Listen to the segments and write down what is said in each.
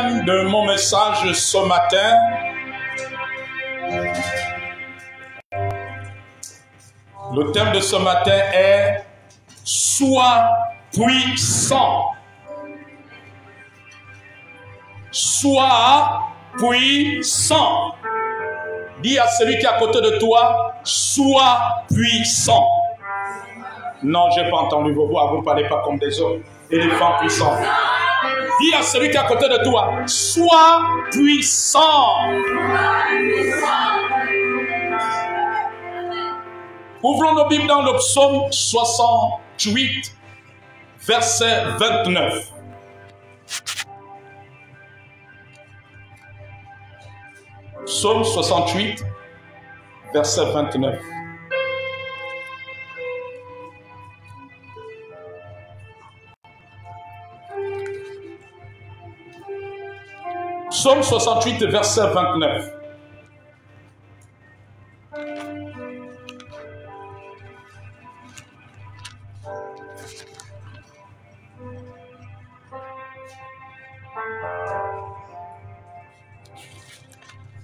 De mon message ce matin, le thème de ce matin est « Sois puissant ». Sois puissant. Dis à celui qui est à côté de toi, sois puissant. Non, je n'ai pas entendu vos voix, vous ne parlez pas comme des hommes. Éléphants puissants. Dis à celui qui est à côté de toi, sois puissant. Ouvrons nos Bibles dans le psaume 68, verset 29. Psaume 68, verset 29. Psaume 68, verset 29.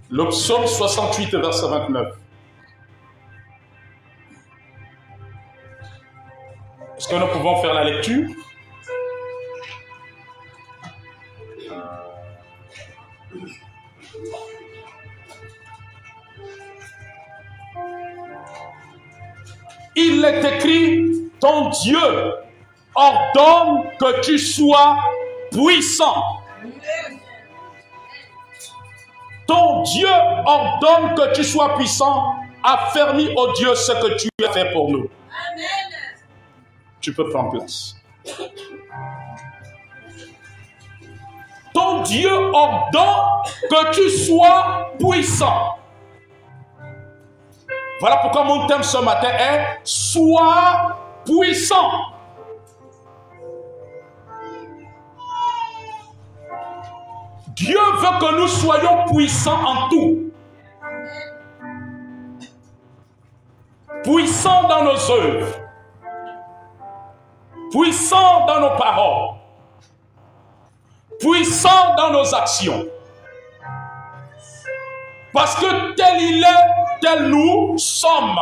Le psaume 68, verset 29. Est-ce que nous pouvons faire la lecture? Il est écrit, ton Dieu ordonne que tu sois puissant. Ton Dieu ordonne que tu sois puissant, affermis, ô Dieu, ce que tu as fait pour nous. Amen. Tu peux prendre place. Ton Dieu ordonne que tu sois puissant. Voilà pourquoi mon thème ce matin est « Sois puissant ». Dieu veut que nous soyons puissants en tout. Puissants dans nos œuvres. Puissants dans nos paroles. Puissants dans nos actions. Parce que tel il est, tel nous sommes.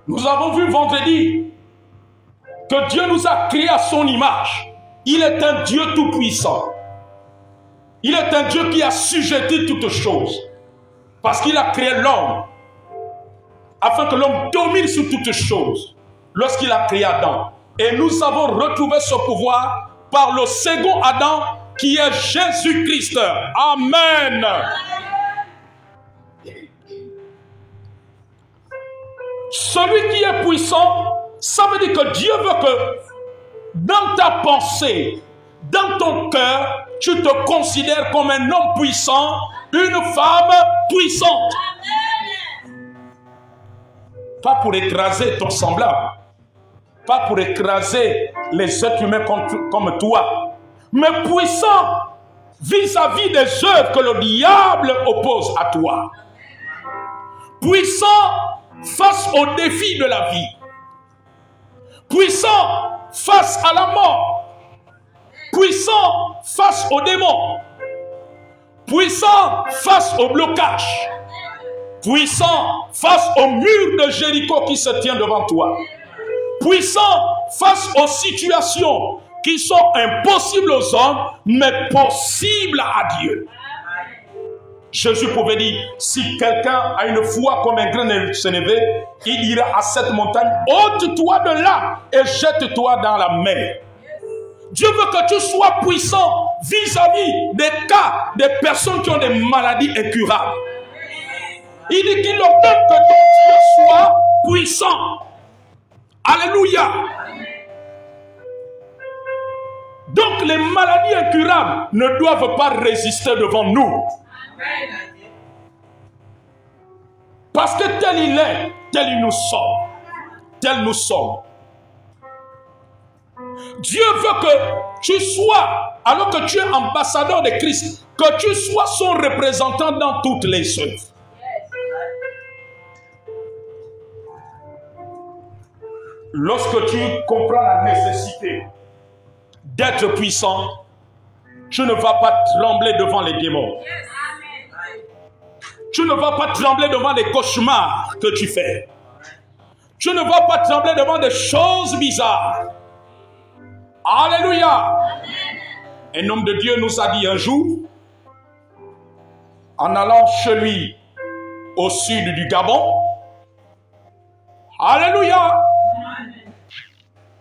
Nous avons vu vendredi que Dieu nous a créés à son image. Il est un Dieu tout-puissant. Il est un Dieu qui a assujetti toutes choses. Parce qu'il a créé l'homme. Afin que l'homme domine sur toutes choses. Lorsqu'il a créé Adam. Et nous avons retrouvé ce pouvoir par le second Adam qui est Jésus-Christ. Amen. Celui qui est puissant, ça veut dire que Dieu veut que dans ta pensée, dans ton cœur, tu te considères comme un homme puissant, une femme puissante. Pas pour écraser ton semblable, pas pour écraser les êtres humains comme toi, mais puissant vis-à-vis des œuvres que le diable oppose à toi. Puissant face aux défis de la vie. Puissant face à la mort. Puissant face aux démons. Puissant face au blocage. Puissant face au mur de Jéricho qui se tient devant toi. Puissant face aux situations qui sont impossibles aux hommes, mais possibles à Dieu. Jésus pouvait dire, si quelqu'un a une foi comme un grain de sénévé, il ira à cette montagne, ôte-toi de là et jette-toi dans la mer. Dieu veut que tu sois puissant vis-à-vis des cas des personnes qui ont des maladies incurables. Il dit qu'il ordonne que ton Dieu soit puissant. Alléluia. Donc les maladies incurables ne doivent pas résister devant nous. Parce que tel il est, tel nous sommes. Tel nous sommes. Dieu veut que tu sois, alors que tu es ambassadeur de Christ, que tu sois son représentant dans toutes les œuvres. Lorsque tu comprends la nécessité d'être puissant, tu ne vas pas trembler devant les démons. Tu ne vas pas trembler devant les cauchemars que tu fais. Tu ne vas pas trembler devant des choses bizarres. Alléluia. Un homme de Dieu nous a dit un jour, en allant chez lui au sud du Gabon, alléluia,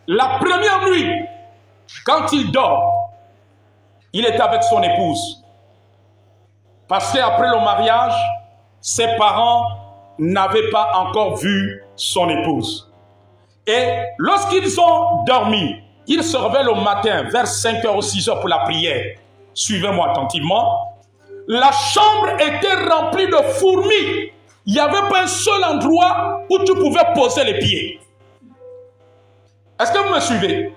la première nuit, quand il dort, il est avec son épouse. Parce qu'après le mariage, ses parents n'avaient pas encore vu son épouse. Et lorsqu'ils ont dormi, ils se réveillent le matin vers 5h ou 6h pour la prière. Suivez-moi attentivement. La chambre était remplie de fourmis. Il n'y avait pas un seul endroit où tu pouvais poser les pieds. Est-ce que vous me suivez?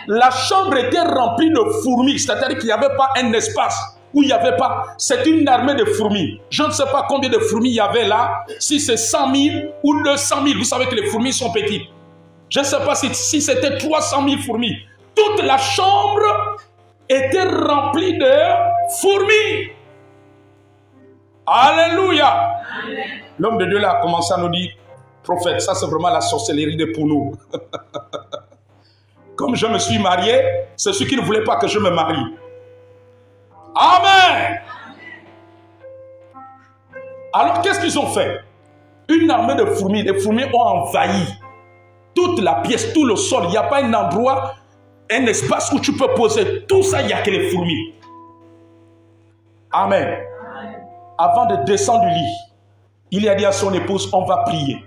La chambre était remplie de fourmis, c'est-à-dire qu'il n'y avait pas un espace où il n'y avait pas. C'est une armée de fourmis. Je ne sais pas combien de fourmis il y avait là, si c'est 100 000 ou 200 000. Vous savez que les fourmis sont petites. Je ne sais pas si c'était 300 000 fourmis. Toute la chambre était remplie de fourmis. Alléluia. L'homme de Dieu là a commencé à nous dire, prophète, ça c'est vraiment la sorcellerie de pour nous. Comme je me suis marié, c'est ceux qui ne voulaient pas que je me marie. Amen. Alors qu'est-ce qu'ils ont fait? Une armée de fourmis, les fourmis ont envahi toute la pièce, tout le sol. Il n'y a pas un endroit, un espace où tu peux poser. Tout ça, il n'y a que les fourmis. Amen. Avant de descendre du lit, il a dit à son épouse, on va prier.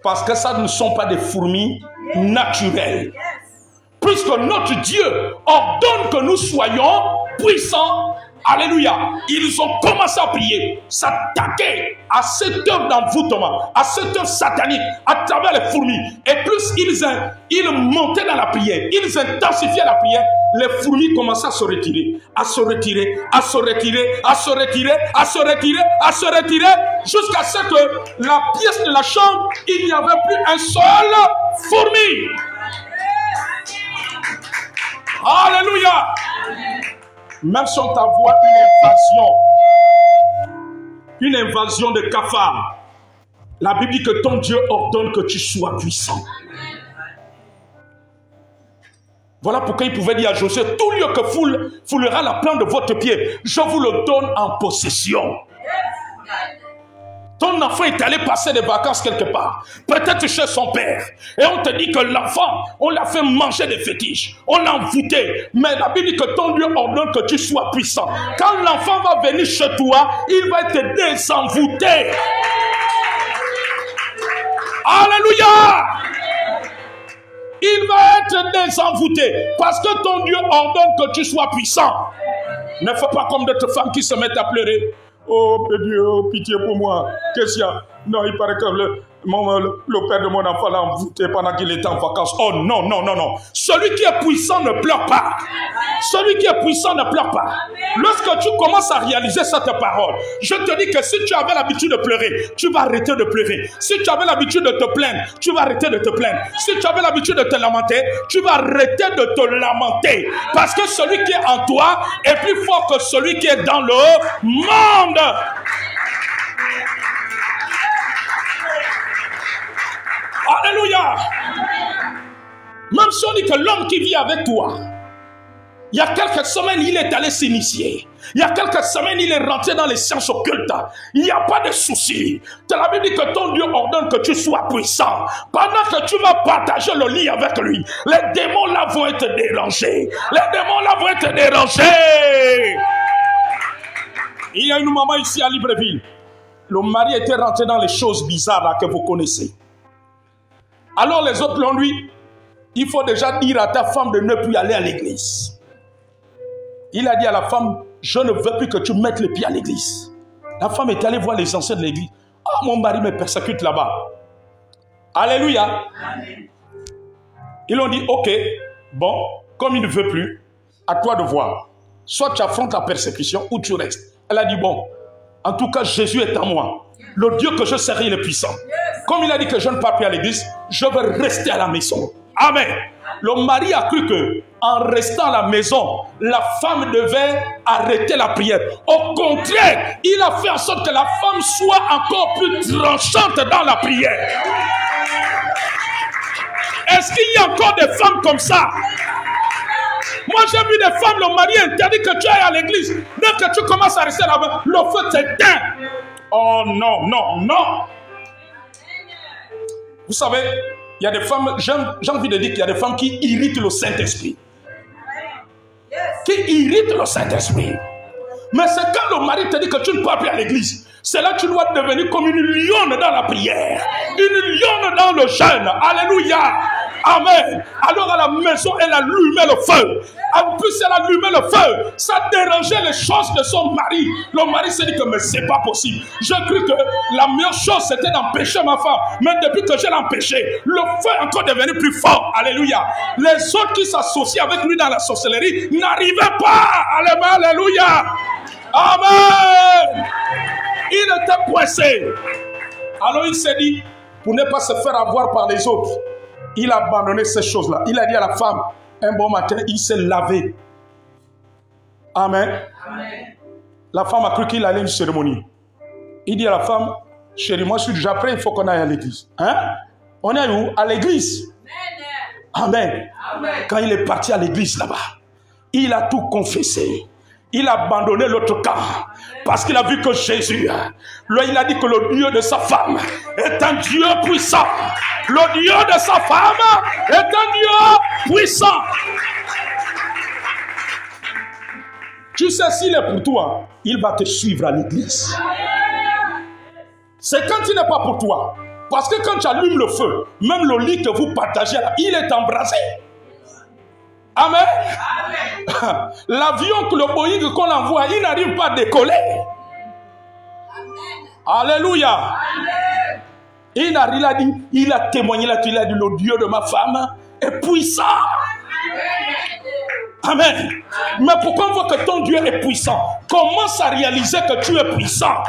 Parce que ça ne sont pas des fourmis naturelles. Puisque notre Dieu ordonne que nous soyons puissants. Alléluia. Ils ont commencé à prier, s'attaquer à cette œuvre d'envoûtement, à cette œuvre satanique, à travers les fourmis. Et plus ils montaient dans la prière, ils intensifiaient la prière, les fourmis commençaient à se retirer, à se retirer, à se retirer, à se retirer, à se retirer, à se retirer, jusqu'à ce que la pièce de la chambre, il n'y avait plus un seul fourmi. Alléluia. Même si on t'envoie une invasion de cafards, la Bible dit que ton Dieu ordonne que tu sois puissant. Voilà pourquoi il pouvait dire à Josué, tout lieu que foulera la plante de votre pied, je vous le donne en possession. Ton enfant est allé passer des vacances quelque part, peut-être chez son père, et on te dit que l'enfant, on l'a fait manger des fétiches, on l'a envoûté, mais la Bible dit que ton Dieu ordonne que tu sois puissant. Quand l'enfant va venir chez toi, il va être désenvoûté. Alléluia! Il va être désenvoûté, parce que ton Dieu ordonne que tu sois puissant. Ne fais pas comme d'autres femmes qui se mettent à pleurer. Oh Dieu, oh, pitié pour moi. Qu'est-ce qu'il y a? Non, il paraît que le père de mon enfant l'a envoûté pendant qu'il était en vacances. Oh non, non, non, non. Celui qui est puissant ne pleure pas. Celui qui est puissant ne pleure pas. Lorsque tu commences à réaliser cette parole, je te dis que si tu avais l'habitude de pleurer, tu vas arrêter de pleurer. Si tu avais l'habitude de te plaindre, tu vas arrêter de te plaindre. Si tu avais l'habitude de te lamenter, tu vas arrêter de te lamenter. Parce que celui qui est en toi est plus fort que celui qui est dans le monde. Alléluia. Même si on dit que l'homme qui vit avec toi, il y a quelques semaines, il est allé s'initier. Il y a quelques semaines, il est rentré dans les sciences occultes. Il n'y a pas de souci. La Bible dit que ton Dieu ordonne que tu sois puissant. Pendant que tu vas partager le lit avec lui, les démons là vont être dérangés. Les démons là vont être dérangés. Il y a une maman ici à Libreville. Le mari était rentré dans les choses bizarres là que vous connaissez. Alors les autres l'ont dit, il faut déjà dire à ta femme de ne plus aller à l'église. Il a dit à la femme, je ne veux plus que tu mettes les pieds à l'église. La femme est allée voir les anciens de l'église. Oh, mon mari me persécute là-bas. Alléluia. Amen. Ils ont dit, ok, bon, comme il ne veut plus, à toi de voir. Soit tu affrontes la persécution ou tu restes. Elle a dit, bon, en tout cas, Jésus est en moi. Le Dieu que je serai, il est puissant. Comme il a dit que je ne pars plus à l'église, je vais rester à la maison. Amen. Le mari a cru que, en restant à la maison, la femme devait arrêter la prière. Au contraire, il a fait en sorte que la femme soit encore plus tranchante dans la prière. Est-ce qu'il y a encore des femmes comme ça? Moi, j'ai vu des femmes, le mari interdit que tu ailles à l'église. Dès que tu commences à rester là-bas, le feu s'éteint. Oh non, non, non. Vous savez, il y a des femmes, j'ai envie de dire qu'il y a des femmes qui irritent le Saint-Esprit. Qui irritent le Saint-Esprit. Mais c'est quand le mari te dit que tu ne peux plus à l'église. C'est là que tu dois devenir comme une lionne dans la prière. Une lionne dans le jeûne. Alléluia. Amen. Alors à la maison, elle allumait le feu. En plus, elle allumait le feu. Ça dérangeait les choses de son mari. Le mari s'est dit que mais c'est pas possible. J'ai cru que la meilleure chose c'était d'empêcher ma femme. Mais depuis que je l'ai empêché, le feu est encore devenu plus fort. Alléluia. Les autres qui s'associent avec lui dans la sorcellerie n'arrivaient pas. Alléluia. Amen. Il était coincé. Alors il s'est dit, pour ne pas se faire avoir par les autres, il a abandonné ces choses-là. Il a dit à la femme, un bon matin, il s'est lavé. Amen. Amen. La femme a cru qu'il allait à une cérémonie. Il dit à la femme, chérie, moi je suis déjà prêt, il faut qu'on aille à l'église. Hein? On est où? À l'église. Amen. Amen. Quand il est parti à l'église là-bas, il a tout confessé. Il a abandonné l'autre camp. Parce qu'il a vu que Jésus, là il a dit que le Dieu de sa femme est un Dieu puissant. Le Dieu de sa femme est un Dieu puissant. Tu sais, s'il est pour toi, il va te suivre à l'église. C'est quand il n'est pas pour toi. Parce que quand tu allumes le feu, même le lit que vous partagez là, il est embrasé. Amen. Amen. L'avion que le Boeing qu'on envoie, il n'arrive pas à décoller. Amen. Alléluia. Amen. Il a témoigné là, il a dit le Dieu de ma femme est puissant. Amen. Amen. Mais pourquoi on voit que ton Dieu est puissant? Commence à réaliser que tu es puissant.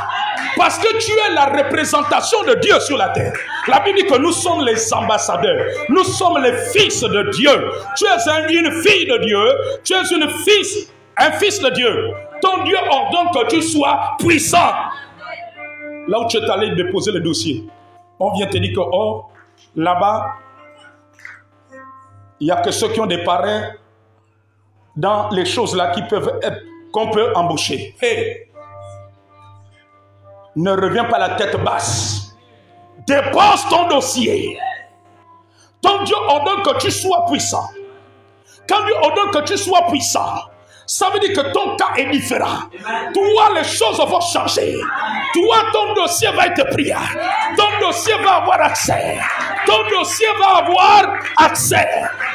Parce que tu es la représentation de Dieu sur la terre. La Bible dit que nous sommes les ambassadeurs. Nous sommes les fils de Dieu. Tu es une fille de Dieu. Tu es un fils de Dieu. Ton Dieu ordonne que tu sois puissant. Là où tu es allé déposer le dossier, on vient te dire que oh, là-bas, il n'y a que ceux qui ont des parrains dans les choses là qui peuvent être, qu'on peut embaucher. Hey. Ne reviens pas la tête basse. Dépose ton dossier. Ton Dieu ordonne que tu sois puissant. Quand Dieu ordonne que tu sois puissant, ça veut dire que ton cas est différent. Toi, les choses vont changer. Toi, ton dossier va être pris. Ton dossier va avoir accès. Ton dossier va avoir accès.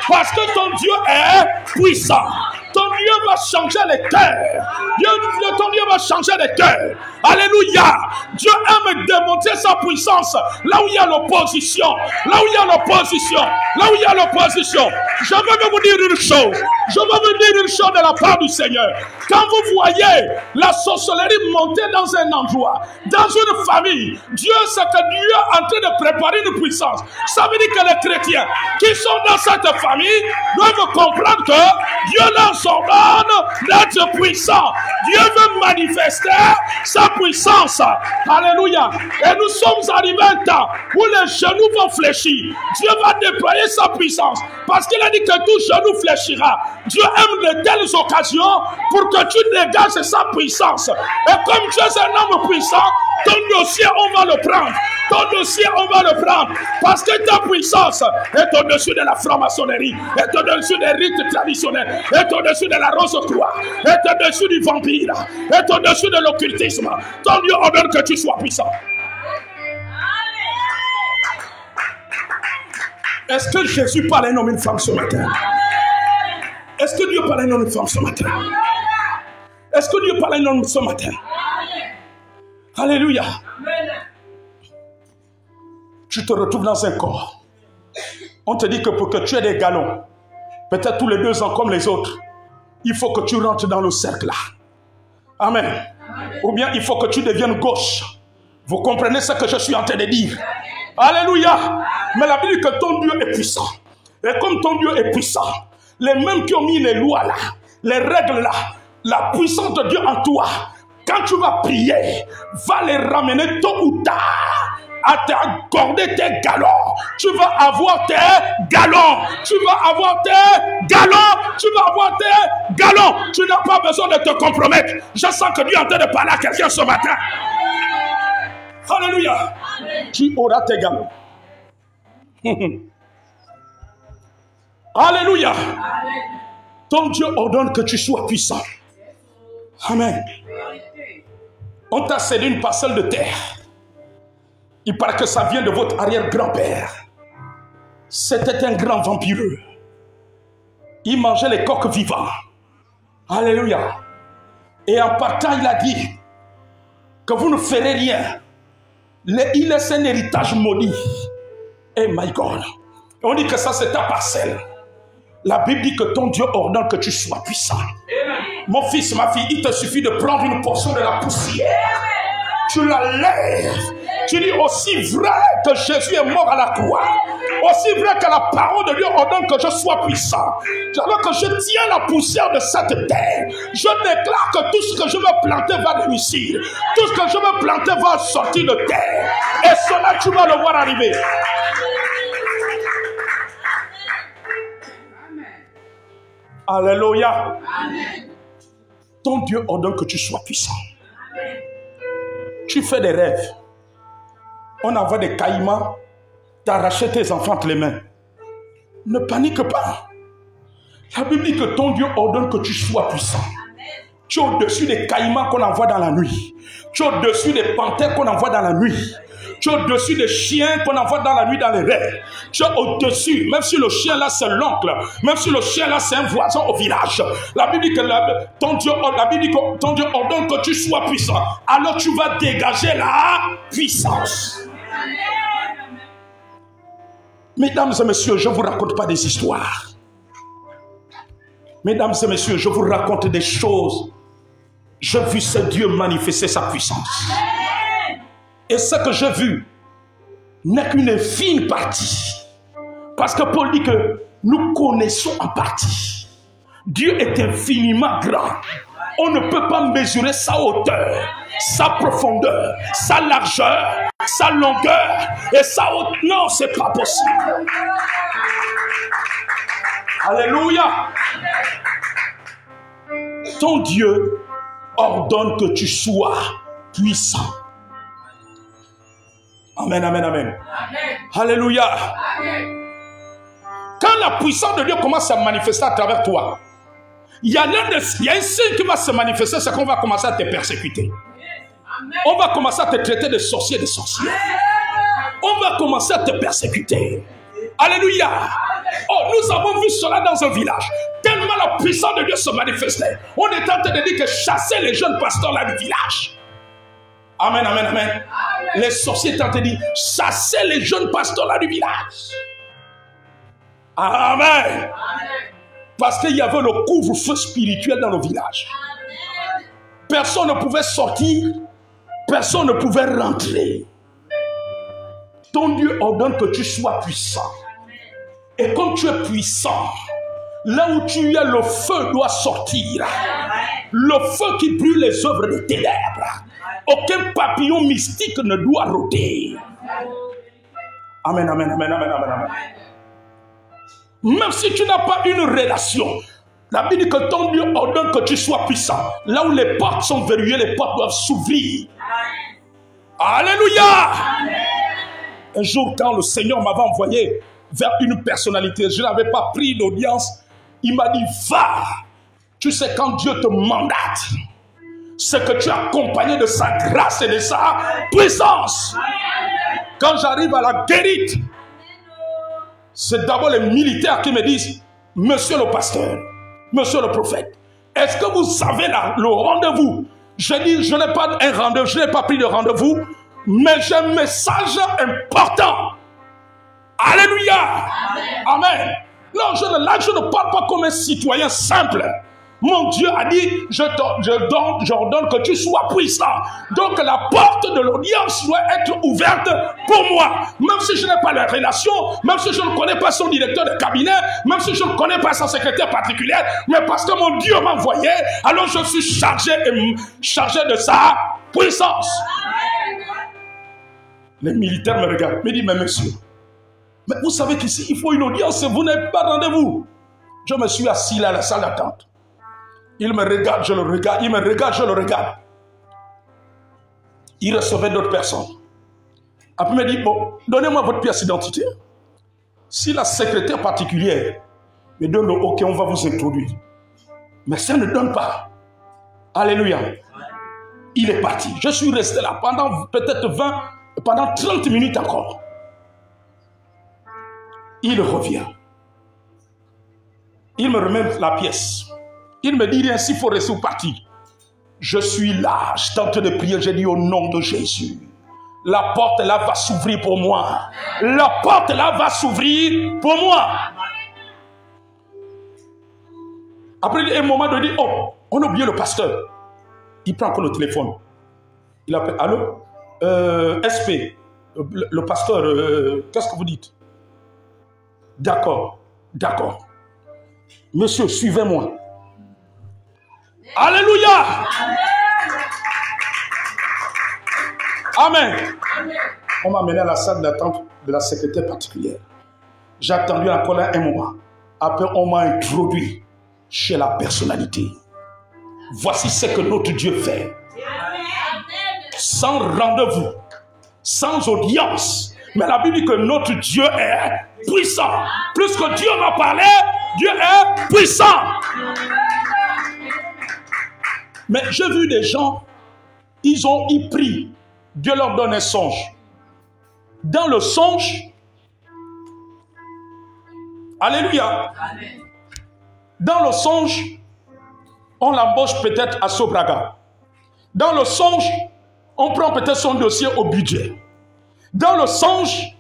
Parce que ton Dieu est puissant. Ton Dieu va changer les cœurs. Ton Dieu va changer les cœurs. Alléluia. Dieu aime démontrer sa puissance là où il y a l'opposition. Là où il y a l'opposition. Là où il y a l'opposition. Je veux vous dire une chose. Je veux vous dire une chose de la part du Seigneur. Quand vous voyez la sorcellerie monter dans un endroit, dans une famille, Dieu, c'est que Dieu est en train de préparer une puissance. Ça veut dire que les chrétiens qui sont dans cette famille doivent comprendre que Dieu leur ordonne d'être puissant. Dieu veut manifester sa puissance. Alléluia. Et nous sommes arrivés à un temps où les genoux vont fléchir. Dieu va déployer sa puissance. Parce qu'il a dit que tout genou fléchira. Dieu aime de telles occasions pour que tu dégages sa puissance. Et comme tu es un homme puissant, ton dossier, on va le prendre. Ton dossier, on va le prendre. Parce que ta puissance est au-dessus de la franc-maçonnerie, est au-dessus des rites traditionnels, est au-dessus de la rose-croix, est au-dessus du vampire, est au-dessus de l'occultisme. Ton Dieu ordonne que tu sois puissant. Est-ce que Jésus parle à un homme et une femme ce matin? Est-ce que Dieu parle à un homme et une femme ce matin? Est-ce que Dieu parle à un homme ce matin? Alléluia. Tu te retrouves dans un corps. On te dit que pour que tu aies des galons, peut-être tous les 2 ans comme les autres, il faut que tu rentres dans le cercle là. Amen. Ou bien il faut que tu deviennes gauche. Vous comprenez ce que je suis en train de dire? Alléluia. Mais la Bible dit que ton Dieu est puissant. Et comme ton Dieu est puissant, les mêmes qui ont mis les lois là, les règles là, la puissance de Dieu en toi, quand tu vas prier, va les ramener tôt ou tard à t'accorder tes galons. Tu vas avoir tes galons. Tu vas avoir tes galons. Tu vas avoir tes galons. Tu n'as pas besoin de te compromettre. Je sens que Dieu est en train de parler à quelqu'un ce matin. Alléluia. Tu auras tes galons. Alléluia. Ton Dieu ordonne que tu sois puissant. Amen. On t'a cédé une parcelle de terre. Il paraît que ça vient de votre arrière-grand-père. C'était un grand vampireux. Il mangeait les coqs vivants. Alléluia. Et en partant, il a dit que vous ne ferez rien. Il laisse un héritage maudit. Et my God. On dit que ça, c'est ta parcelle. La Bible dit que ton Dieu ordonne que tu sois puissant. Mon fils, ma fille, il te suffit de prendre une portion de la poussière. Tu la lèves. Tu dis aussi vrai que Jésus est mort à la croix. Aussi vrai que la parole de Dieu ordonne que je sois puissant. Alors que je tiens la poussière de cette terre, je déclare que tout ce que je veux planter va réussir. Tout ce que je veux planter va sortir de terre. Et cela, tu vas le voir arriver. Alléluia. Amen. Ton Dieu ordonne que tu sois puissant. Amen. Tu fais des rêves. On envoie des caïmans t'arracher tes enfants entre les mains. Ne panique pas. La Bible dit que ton Dieu ordonne que tu sois puissant. Amen. Tu es au-dessus des caïmans qu'on envoie dans la nuit. Tu es au-dessus des panthères qu'on envoie dans la nuit. Tu es au-dessus des chiens qu'on envoie dans la nuit dans les rêves. Tu es au-dessus, même si le chien là c'est l'oncle, même si le chien là c'est un voisin au village. La Bible dit que ton Dieu ordonne que tu sois puissant. Alors tu vas dégager la puissance. Mesdames et messieurs, je ne vous raconte pas des histoires. Mesdames et messieurs, je vous raconte des choses. J'ai vu ce Dieu manifester sa puissance. Et ce que j'ai vu n'est qu'une infime partie. Parce que Paul dit que nous connaissons en partie. Dieu est infiniment grand. On ne peut pas mesurer sa hauteur, sa profondeur, sa largeur, sa longueur et sa hauteur. Non, ce n'est pas possible. Alléluia. Ton Dieu ordonne que tu sois puissant. Amen, amen, amen. Amen. Alléluia. Amen. Quand la puissance de Dieu commence à manifester à travers toi, il y a un signe qui va se manifester, c'est qu'on va commencer à te persécuter. Amen. On va commencer à te traiter de sorcier, de sorcière. On va commencer à te persécuter. Alléluia. Amen. Oh, nous avons vu cela dans un village. Tellement la puissance de Dieu se manifestait. On était en train de dire que chasser les jeunes pasteurs là du village. Amen, amen, amen. Amen. Les sorciers étaient en train de dire chasser les jeunes pasteurs là du village. Amen. Amen. Parce qu'il y avait le couvre-feu spirituel dans le village. Amen. Personne ne pouvait sortir, personne ne pouvait rentrer. Ton Dieu ordonne que tu sois puissant. Amen. Et comme tu es puissant, là où tu es, le feu doit sortir. Amen. Le feu qui brûle les œuvres des ténèbres. Aucun papillon mystique ne doit rôder. Amen, amen, amen, amen, amen, amen. Même si tu n'as pas une relation, la Bible dit que ton Dieu ordonne que tu sois puissant. Là où les portes sont verrouillées, les portes doivent s'ouvrir. Alléluia. Un jour, quand le Seigneur m'avait envoyé vers une personnalité, je n'avais pas pris d'audience. Il m'a dit, va. Tu sais, quand Dieu te mandate, c'est que tu es accompagné de sa grâce et de sa puissance. Quand j'arrive à la guérite, c'est d'abord les militaires qui me disent, monsieur le pasteur, monsieur le prophète, est-ce que vous savez le rendez-vous? Je dis, je n'ai pas un rendez-vous, je n'ai pas pris de rendez-vous, mais j'ai un message important. Alléluia. Amen. Non, je ne parle pas comme un citoyen simple. mon Dieu a dit, j'ordonne que tu sois puissant. Donc la porte de l'audience doit être ouverte pour moi. Même si je n'ai pas la relation, même si je ne connais pas son directeur de cabinet, même si je ne connais pas son secrétaire particulier, mais parce que mon Dieu m'a envoyé, alors je suis chargé de sa puissance. Les militaires me regardent, me disent, mais monsieur, mais vous savez qu'ici, il faut une audience, vous n'avez pas rendez-vous. Je me suis assis là à la salle d'attente. Il me regarde, je le regarde, il me regarde, je le regarde. Il recevait d'autres personnes. Après, il me dit, bon, donnez-moi votre pièce d'identité. Si la secrétaire particulière me donne le OK, on va vous introduire. Mais ça ne donne pas. Alléluia. Il est parti. Je suis resté là pendant peut-être 30 minutes encore. Il revient. Il me remet la pièce. Il me dit rien, s'il faut rester ou partir. Je suis là, je tente de prier, j'ai dit au nom de Jésus. La porte là va s'ouvrir pour moi. La porte là va s'ouvrir pour moi. Après un moment de dire, oh, on a oublié le pasteur. Il prend encore le téléphone. Il appelle, allô, SP, le pasteur, qu'est-ce que vous dites? D'accord, d'accord. Monsieur, suivez-moi. Alléluia. Amen. On m'a amené à la salle d'attente de la secrétaire particulière. J'ai attendu encore là un moment. Après, on m'a introduit chez la personnalité. Voici ce que notre Dieu fait. Sans rendez-vous, sans audience. Mais la Bible dit que notre Dieu est puissant. Plus que Dieu m'a parlé, Dieu est puissant. Mais j'ai vu des gens, ils ont y pris. Dieu leur donne un songe. Dans le songe, alléluia. Dans le songe, on l'embauche peut-être à Sobraga. Dans le songe, on prend peut-être son dossier au budget. Dans le songe,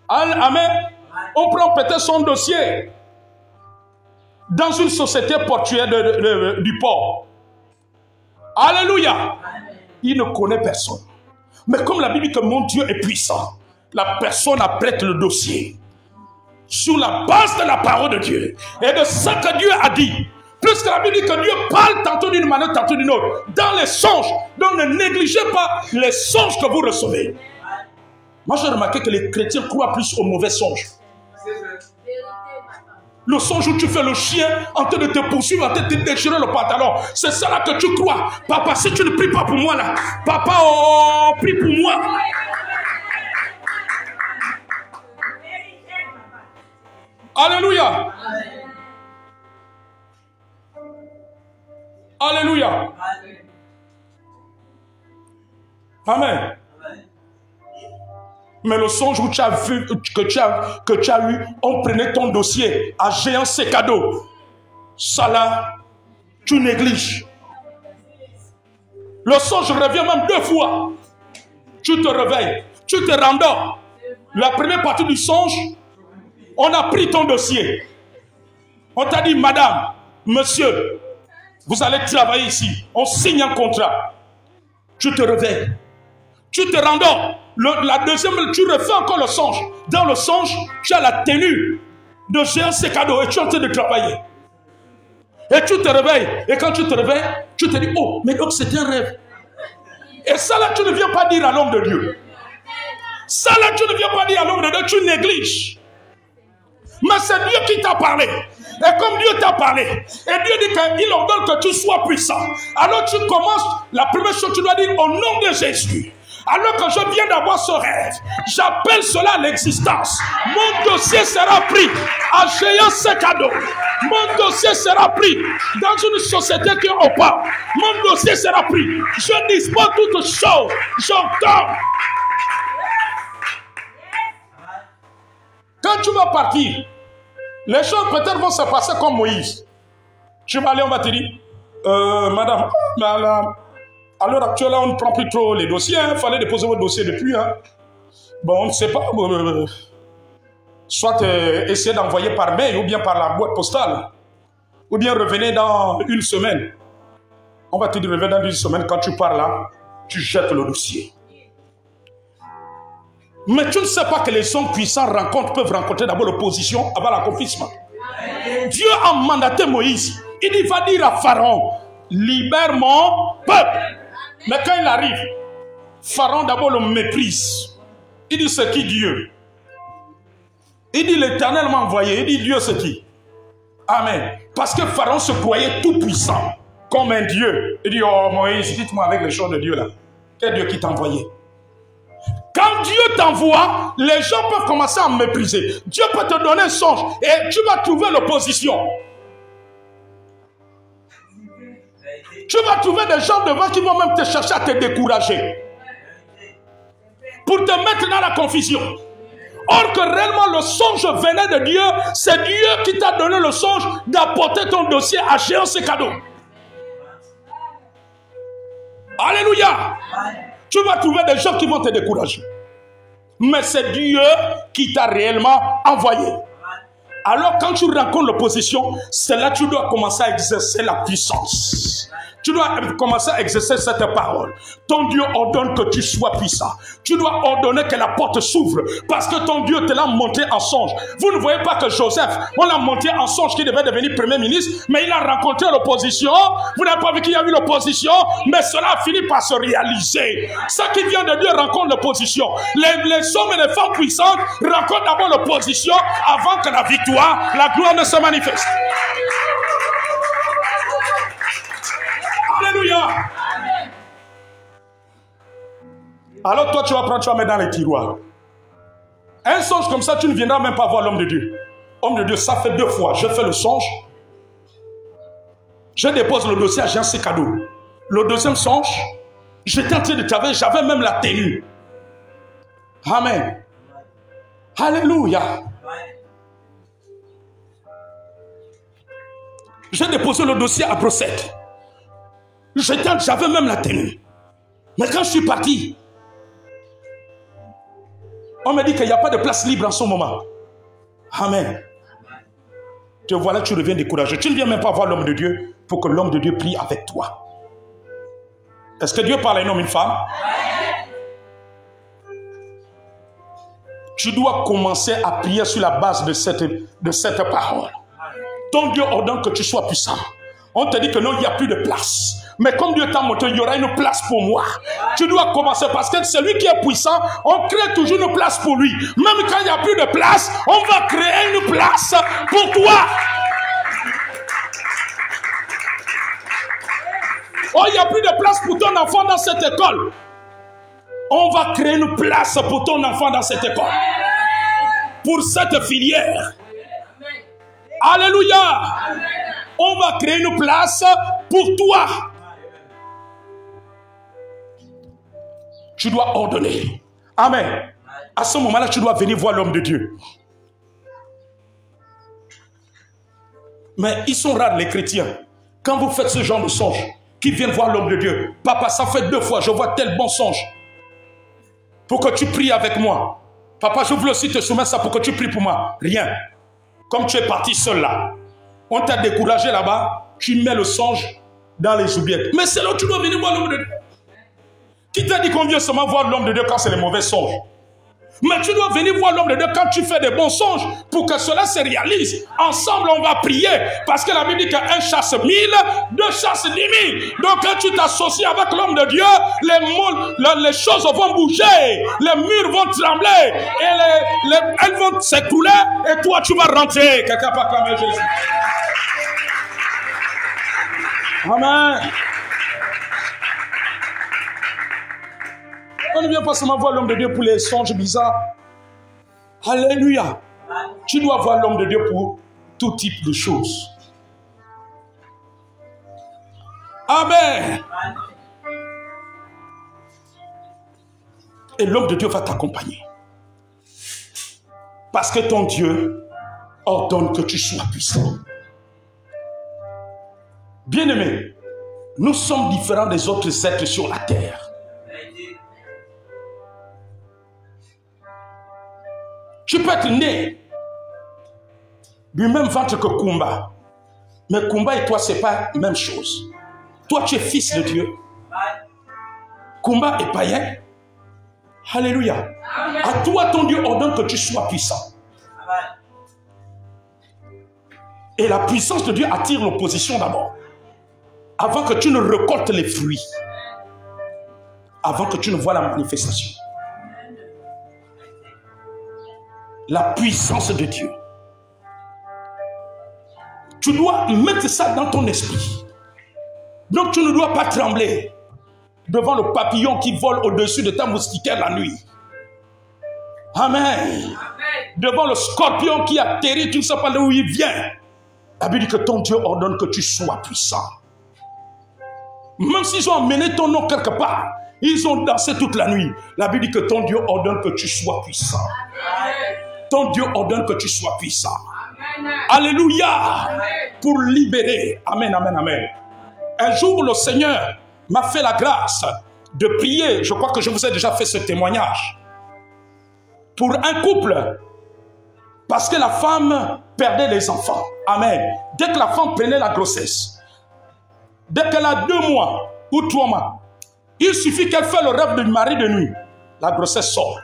amen, on prend peut-être son dossier dans une société portuaire du port. Alléluia. Il ne connaît personne. Mais comme la Bible dit que mon Dieu est puissant, la personne apprête le dossier sur la base de la parole de Dieu et de ce que Dieu a dit. Plus que la Bible dit que Dieu parle tantôt d'une manière, tantôt d'une autre. Dans les songes. Donc ne négligez pas les songes que vous recevez. Moi j'ai remarqué que les chrétiens croient plus aux mauvais songes. Le songe où tu fais le chien en train de te poursuivre, en train de te déchirer le pantalon. C'est ça là que tu crois. Papa, si tu ne pries pas pour moi là, papa, oh, prie pour moi. Alléluia. Alléluia. Amen. Mais le songe où tu as vu, que tu as eu, on prenait ton dossier à géant ses cadeaux. Ça là, tu négliges. Le songe revient même 2 fois. Tu te réveilles, tu te rendors. La première partie du songe, on a pris ton dossier. On t'a dit, madame, monsieur, vous allez travailler ici. On signe un contrat. Tu te réveilles. Tu te rendors. La deuxième, tu refais encore le songe. Dans le songe, tu as la tenue de géant ses cadeaux et tu es en train de travailler. Et tu te réveilles. Et quand tu te réveilles, tu te dis, oh, mais donc c'est un rêve. Et ça là, tu ne viens pas dire à l'homme de Dieu. Ça là, tu ne viens pas dire à l'homme de Dieu, tu négliges. Mais c'est Dieu qui t'a parlé. Et comme Dieu t'a parlé, et Dieu dit qu'il ordonne que tu sois puissant. Alors tu commences, la première chose tu dois dire au nom de Jésus. Alors que je viens d'avoir ce rêve, j'appelle cela l'existence. Mon dossier sera pris à géant ses cadeaux. Mon dossier sera pris dans une société qui est au pas. Mon dossier sera pris. Je dispose toutes choses. J'entends. Quand tu vas partir, les choses peut-être vont se passer comme Moïse. Tu vas aller, on va te dire, madame, à l'heure actuelle, on ne prend plus trop les dossiers. Il fallait déposer votre dossier depuis. Hein. Bon, on ne sait pas. Soit essayer d'envoyer par mail ou bien par la boîte postale. Ou bien revenez dans une semaine. On va te dire, revenez dans une semaine, quand tu pars là, tu jettes le dossier. Mais tu ne sais pas que les hommes puissants peuvent rencontrer d'abord l'opposition avant l'accomplissement. Dieu a mandaté Moïse. Il va dire à Pharaon, libère mon peuple. Mais quand il arrive, Pharaon d'abord le méprise. Il dit, c'est qui Dieu? Il dit, l'Éternel m'a envoyé. Il dit, Dieu c'est qui? Amen. Parce que Pharaon se croyait tout puissant, comme un Dieu. Il dit, oh Moïse, dites-moi avec les choses de Dieu là. Quel Dieu qui t'a envoyé? Quand Dieu t'envoie, les gens peuvent commencer à mépriser. Dieu peut te donner un songe et tu vas trouver l'opposition. Tu vas trouver des gens devant qui vont même te chercher à te décourager. Pour te mettre dans la confusion. Or que réellement le songe venait de Dieu, c'est Dieu qui t'a donné le songe d'apporter ton dossier à géance et cadeau. Alléluia. Tu vas trouver des gens qui vont te décourager. Mais c'est Dieu qui t'a réellement envoyé. Alors quand tu rencontres l'opposition, c'est là que tu dois commencer à exercer la puissance. Tu dois commencer à exercer cette parole. Ton Dieu ordonne que tu sois puissant. Tu dois ordonner que la porte s'ouvre. Parce que ton Dieu te l'a monté en songe. Vous ne voyez pas que Joseph, on l'a monté en songe qu'il devait devenir premier ministre, mais il a rencontré l'opposition. Vous n'avez pas vu qu'il y a eu l'opposition, mais cela a fini par se réaliser. Ce qui vient de Dieu rencontre l'opposition. Les hommes et les femmes puissantes rencontrent d'abord l'opposition avant que la victoire, la gloire ne se manifeste. Alléluia. Alors toi tu vas prendre, tu vas mettre dans les tiroirs. Un songe comme ça, tu ne viendras même pas voir l'homme de Dieu. Homme de Dieu, ça fait 2 fois. Je fais le songe. Je dépose le dossier à Jean Cadeau. Le deuxième songe, j'étais en train de travailler, j'avais même la tenue. Amen. Alléluia. J'ai déposé le dossier à Brossette. J'avais même la tenue. Mais quand je suis parti, on me dit qu'il n'y a pas de place libre en ce moment. Amen. Te voilà, tu reviens découragé. Tu ne viens même pas voir l'homme de Dieu pour que l'homme de Dieu prie avec toi. Est-ce que Dieu parle à un homme et une femme? Tu dois commencer à prier sur la base de cette parole. Ton Dieu ordonne que tu sois puissant. On te dit que non, il n'y a plus de place. Mais comme Dieu t'a montré, il y aura une place pour moi. Tu dois commencer parce que celui qui est puissant, on crée toujours une place pour lui. Même quand il n'y a plus de place, on va créer une place pour toi. Oh, il n'y a plus de place pour ton enfant dans cette école. On va créer une place pour ton enfant dans cette école. Pour cette filière. Alléluia. On va créer une place pour toi. Tu dois ordonner. Amen. À ce moment-là, tu dois venir voir l'homme de Dieu. Mais ils sont rares, les chrétiens. Quand vous faites ce genre de songe, qui viennent voir l'homme de Dieu. Papa, ça fait 2 fois, je vois tel bon songe. Pour que tu pries avec moi. Papa, je voulais aussi te soumettre ça pour que tu pries pour moi. Rien. Comme tu es parti seul là. On t'a découragé là-bas. Tu mets le songe dans les oubliettes. Mais c'est là où tu dois venir voir l'homme de Dieu. Qui t'a dit qu'on vient seulement voir l'homme de Dieu quand c'est les mauvais songes? Mais tu dois venir voir l'homme de Dieu quand tu fais des bons songes pour que cela se réalise. Ensemble, on va prier. Parce que la Bible dit qu'un chasse 1000, 2 chassent 10 000. Donc quand tu t'associes avec l'homme de Dieu, les choses vont bouger. Les murs vont trembler. Et elles vont s'écrouler. Et toi, tu vas rentrer. Quelqu'un peut acclamer Jésus. Amen. On ne vient pas seulement voir l'homme de Dieu pour les songes bizarres. Alléluia. Tu dois voir l'homme de Dieu pour tout type de choses. Amen. Et l'homme de Dieu va t'accompagner. Parce que ton Dieu ordonne que tu sois puissant. Bien-aimés, nous sommes différents des autres êtres sur la terre. Tu peux être né du même ventre que Kumba. Mais Kumba et toi, ce n'est pas la même chose. Toi, tu es fils de Dieu. Kumba est païen. Alléluia. Amen. À toi, ton Dieu ordonne que tu sois puissant. Amen. Et la puissance de Dieu attire l'opposition d'abord. Avant que tu ne récoltes les fruits. Avant que tu ne vois la manifestation. La puissance de Dieu. Tu dois mettre ça dans ton esprit. Donc tu ne dois pas trembler devant le papillon qui vole au-dessus de ta moustiquaire la nuit. Amen. Amen. Devant le scorpion qui atterrit, tu ne sais pas d'où il vient. La Bible dit que ton Dieu ordonne que tu sois puissant. Même s'ils ont emmené ton nom quelque part, ils ont dansé toute la nuit. La Bible dit que ton Dieu ordonne que tu sois puissant. Amen. Ton Dieu ordonne que tu sois puissant. Amen. Alléluia. Amen. Pour libérer. Amen, amen, amen. Un jour, le Seigneur m'a fait la grâce de prier. Je crois que je vous ai déjà fait ce témoignage. Pour un couple. Parce que la femme perdait les enfants. Amen. Dès que la femme prenait la grossesse, dès qu'elle a 2 mois ou 3 mois, il suffit qu'elle fasse le rêve du mari de nuit. La grossesse sort.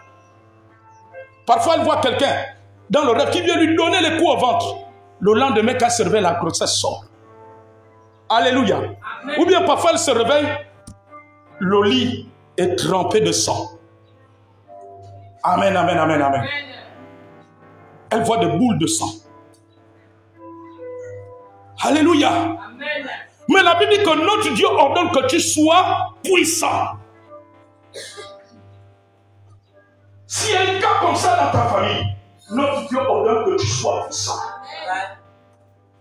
Parfois, elle voit quelqu'un dans le rêve qui vient lui donner les coups au ventre. Le lendemain, quand elle se réveille, la grossesse sort. Alléluia. Amen. Ou bien parfois, elle se réveille, le lit est trempé de sang. Amen, amen, amen, amen. Elle voit des boules de sang. Alléluia. Amen. Mais la Bible dit que notre Dieu ordonne que tu sois puissant. S'il y a un cas comme ça dans ta famille, notre Dieu ordonne que tu sois puissant. Amen.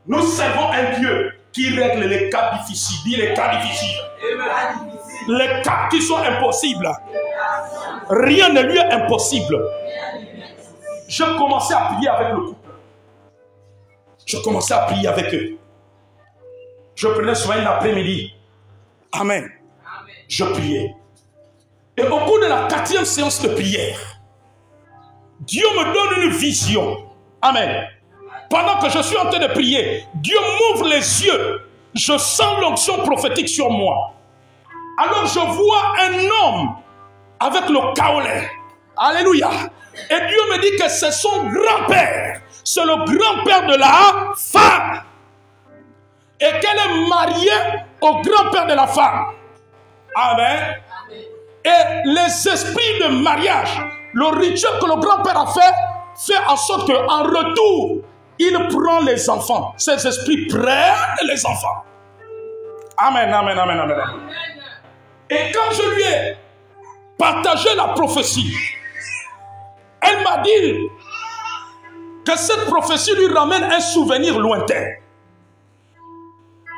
Nous servons un Dieu qui règle les cas difficiles. Dis les cas difficiles. Amen. Les cas qui sont impossibles. Rien ne lui est impossible. Je commençais à prier avec le couple. Je commençais à prier avec eux. Je prenais souvent une après-midi. Amen. Je priais. Et au cours de la 4e séance de prière, Dieu me donne une vision. Amen. Pendant que je suis en train de prier, Dieu m'ouvre les yeux. Je sens l'onction prophétique sur moi. Alors je vois un homme avec le kaolin. Alléluia. Et Dieu me dit que c'est son grand-père. C'est le grand-père de la femme. Et qu'elle est mariée au grand-père de la femme. Amen. Et les esprits de mariage, le rituel que le grand-père a fait en sorte qu'en retour, il prend les enfants. Ces esprits prennent les enfants. Amen, amen, amen, amen. Et quand je lui ai partagé la prophétie, elle m'a dit que cette prophétie lui ramène un souvenir lointain.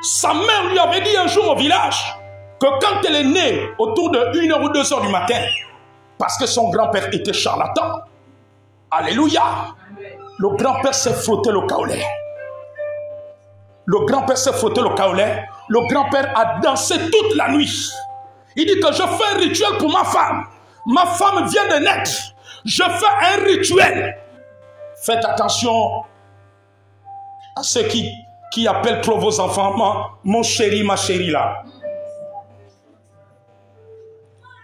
Sa mère lui avait dit un jour au village que quand elle est née autour de 1h ou 2h du matin, parce que son grand-père était charlatan, alléluia, le grand-père s'est frotté le kaolin. Le grand-père s'est frotté le kaolin. Le grand-père a dansé toute la nuit. Il dit que je fais un rituel pour ma femme. Ma femme vient de naître. Je fais un rituel. Faites attention à ceux qui appellent trop vos enfants mon chéri, ma chérie là.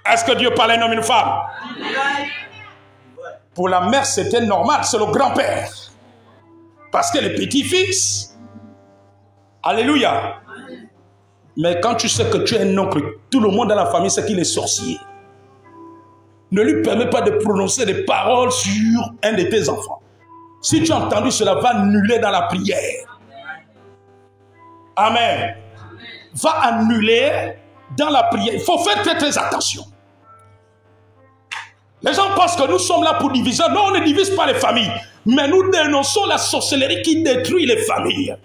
Est-ce que Dieu parlait un homme et une femme? Pour la mère, c'était normal, c'est le grand-père. Parce que les petits-fils, alléluia. Mais quand tu sais que tu es un oncle, tout le monde dans la famille sait qu'il est sorcier. Ne lui permets pas de prononcer des paroles sur un de tes enfants. Si tu as entendu, cela va annuler dans la prière. Amen. Va annuler dans la prière. Il faut faire très très attention. Les gens pensent que nous sommes là pour diviser. Non, on ne divise pas les familles. Mais nous dénonçons la sorcellerie qui détruit les familles.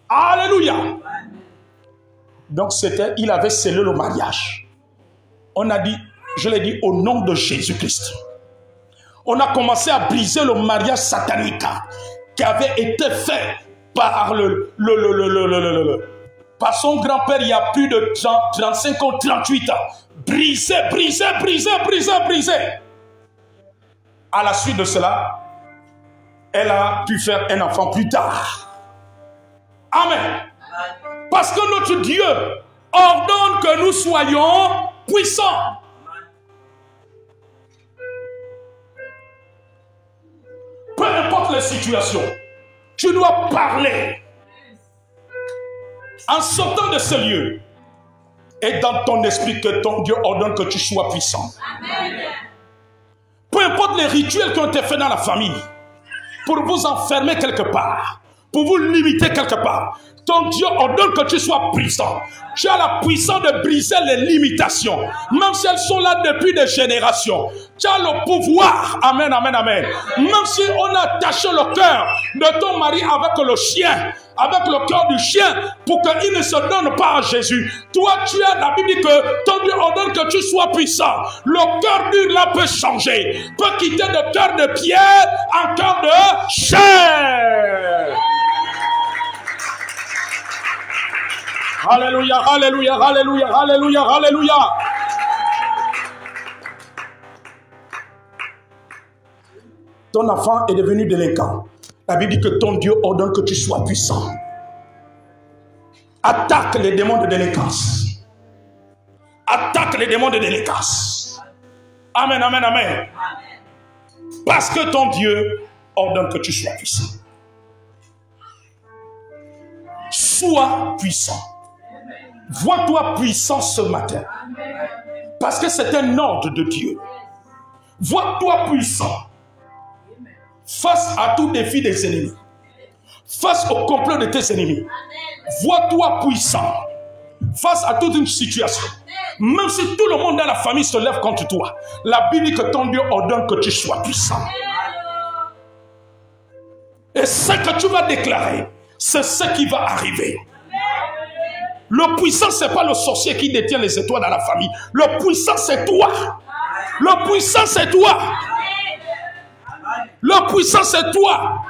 Alléluia. Donc il avait scellé le mariage. On a dit, je l'ai dit, au nom de Jésus-Christ. On a commencé à briser le mariage satanique qui avait été fait par par son grand-père il y a plus de 35 ans, 38 ans. Brisé, brisé, brisé, brisé, brisé. À la suite de cela, elle a pu faire un enfant plus tard. Amen. Parce que notre Dieu ordonne que nous soyons puissants. Peu importe les situations, tu dois parler en sortant de ce lieu et dans ton esprit que ton Dieu ordonne que tu sois puissant. Amen. Peu importe les rituels qui ont été faits dans la famille pour vous enfermer quelque part, pour vous limiter quelque part, ton Dieu ordonne que tu sois puissant. Tu as la puissance de briser les limitations, même si elles sont là depuis des générations. Tu as le pouvoir, amen, amen, amen. Même si on a attaché le cœur de ton mari avec le chien, avec le cœur du chien, pour qu'il ne se donne pas à Jésus. Toi, tu as la Bible dit que ton Dieu ordonne que tu sois puissant. Le cœur dur là peut changer, peut quitter de cœur de pierre en cœur de chair. Alléluia, alléluia, alléluia, alléluia, alléluia. Ton enfant est devenu délinquant. La Bible dit que ton Dieu ordonne que tu sois puissant. Attaque les démons de délinquance. Attaque les démons de délinquance. Amen, amen, amen. Parce que ton Dieu ordonne que tu sois puissant. Sois puissant. Vois-toi puissant ce matin. Parce que c'est un ordre de Dieu. Vois-toi puissant. Face à tout défi des ennemis. Face au complot de tes ennemis. Vois-toi puissant. Face à toute une situation. Même si tout le monde dans la famille se lève contre toi. La Bible dit que ton Dieu ordonne que tu sois puissant. Et ce que tu vas déclarer, c'est ce qui va arriver. Le puissant, ce n'est pas le sorcier qui détient les étoiles dans la famille. Le puissant, c'est toi. Le puissant, c'est toi. Le puissant, c'est toi.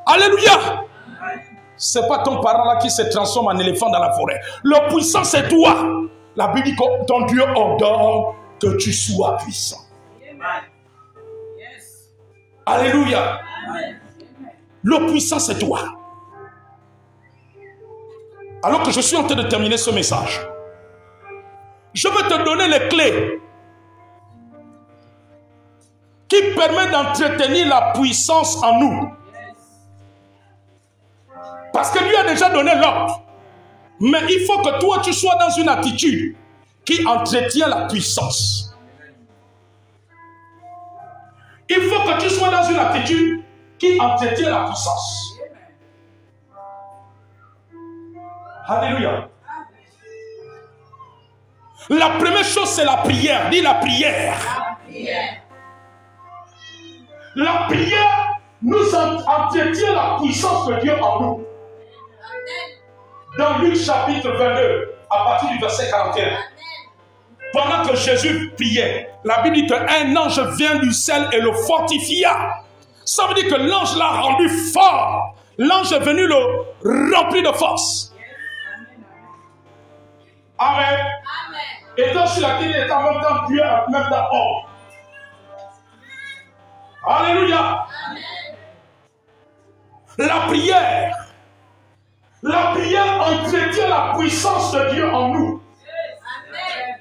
Alléluia. Ce n'est pas ton parent là qui se transforme en éléphant dans la forêt. Le puissant, c'est toi. La Bible dit que ton Dieu ordonne que tu sois puissant. Alléluia. Le puissant, c'est toi. Alors que je suis en train de terminer ce message, je vais te donner les clés qui permettent d'entretenir la puissance en nous. Parce que Dieu a déjà donné l'ordre. Mais il faut que toi, tu sois dans une attitude qui entretient la puissance. Il faut que tu sois dans une attitude qui entretient la puissance. Alléluia. La première chose, c'est la prière. Dis la prière. La prière. La prière nous entretient la puissance de Dieu en nous. Dans Luc chapitre 22, à partir du verset 41. Pendant que Jésus priait, la Bible dit qu'un ange vient du ciel et le fortifia. Ça veut dire que l'ange l'a rendu fort. L'ange est venu le remplir de force. Amen. Étant sur la terre, il est en même temps Dieu, en même temps homme. Alléluia. Amen. La prière entretient la puissance de Dieu en nous. Amen.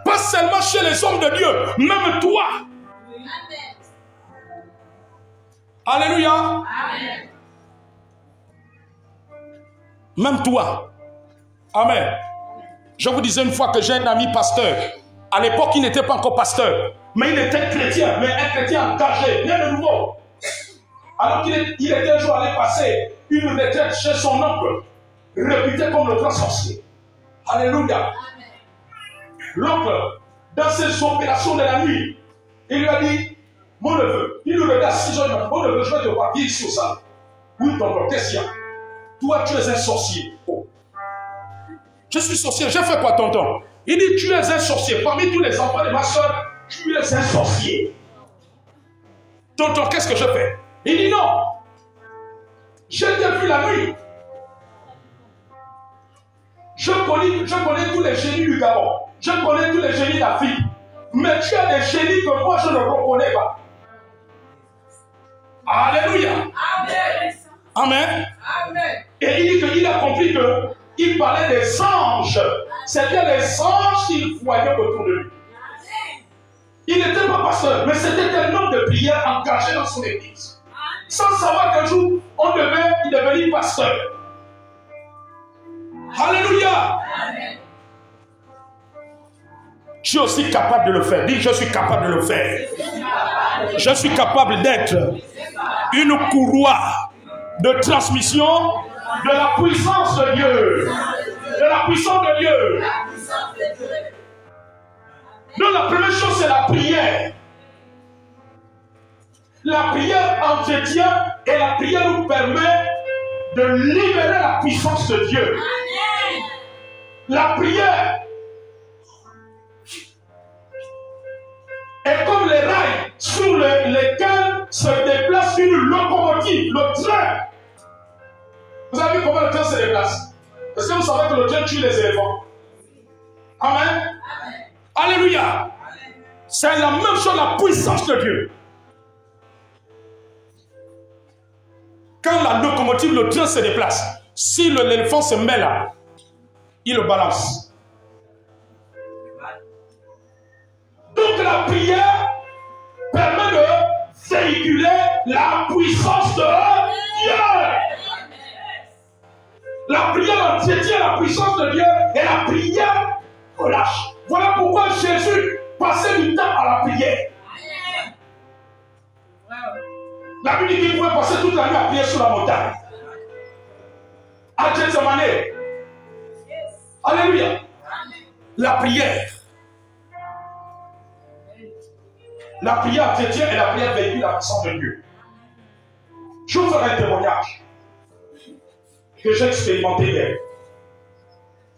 Pas seulement chez les hommes de Dieu, même toi. Amen. Alléluia. Amen. Même toi. Amen. Je vous disais une fois que j'ai un ami pasteur. À l'époque, il n'était pas encore pasteur. Mais il était chrétien, mais un chrétien engagé, bien de nouveau. Alors qu'il était un jour allé passer une retraite chez son oncle, réputé comme le grand sorcier. Alléluia. L'oncle, dans ses opérations de la nuit, il lui a dit, mon neveu, il lui regarde 6 heures, mon neveu, je vais te voir, viens ici au salon. Oui, tonton, qu'est-ce qu'il y a? Toi, tu es un sorcier. Oh. Je suis sorcier, j'ai fait quoi, tonton? Il dit, tu es un sorcier. Parmi tous les enfants de ma soeur, tu es un sorcier. Tonton, qu'est-ce que je fais? Il dit, non. Je t'ai vu la nuit. Je connais tous les génies du Gabon. Je connais tous les génies d'Afrique. Mais tu as des génies que moi, je ne reconnais pas. Alléluia. Amen. Amen. Et il dit qu'il a compris qu'il parlait des anges. C'était les anges qu'il voyait autour de lui. Il n'était pas pasteur, mais c'était un homme de prière engagé dans son église. Sans savoir qu'un jour, il devenait pasteur. Alléluia. Je suis aussi capable de le faire. Dis, je suis capable de le faire. Je suis capable d'être une courroie de transmission de la puissance de Dieu. De la puissance de Dieu. Donc la première chose, c'est la prière. La prière entretient et la prière nous permet de libérer la puissance de Dieu. La prière est comme les rails sur lesquels se déplace une locomotive, le train. Vous avez vu comment le train se déplace? Est-ce que vous savez que le train tue les éléphants? Amen. Alléluia. C'est la même chose, la puissance de Dieu. Quand la locomotive, le train se déplace, si l'éléphant se met là, il le balance. Donc la prière permet de véhiculer la puissance de Dieu. La prière entretient la puissance de Dieu et la prière relâche. Voilà pourquoi Jésus passait du temps à la prière. La Bible dit qu'il pouvait passer toute la nuit à prier sur la montagne. À Gethsemane. Alléluia. La prière. La prière chrétienne et la prière véhicule la puissance de Dieu. Je vous ferai un témoignage que j'ai expérimenté hier.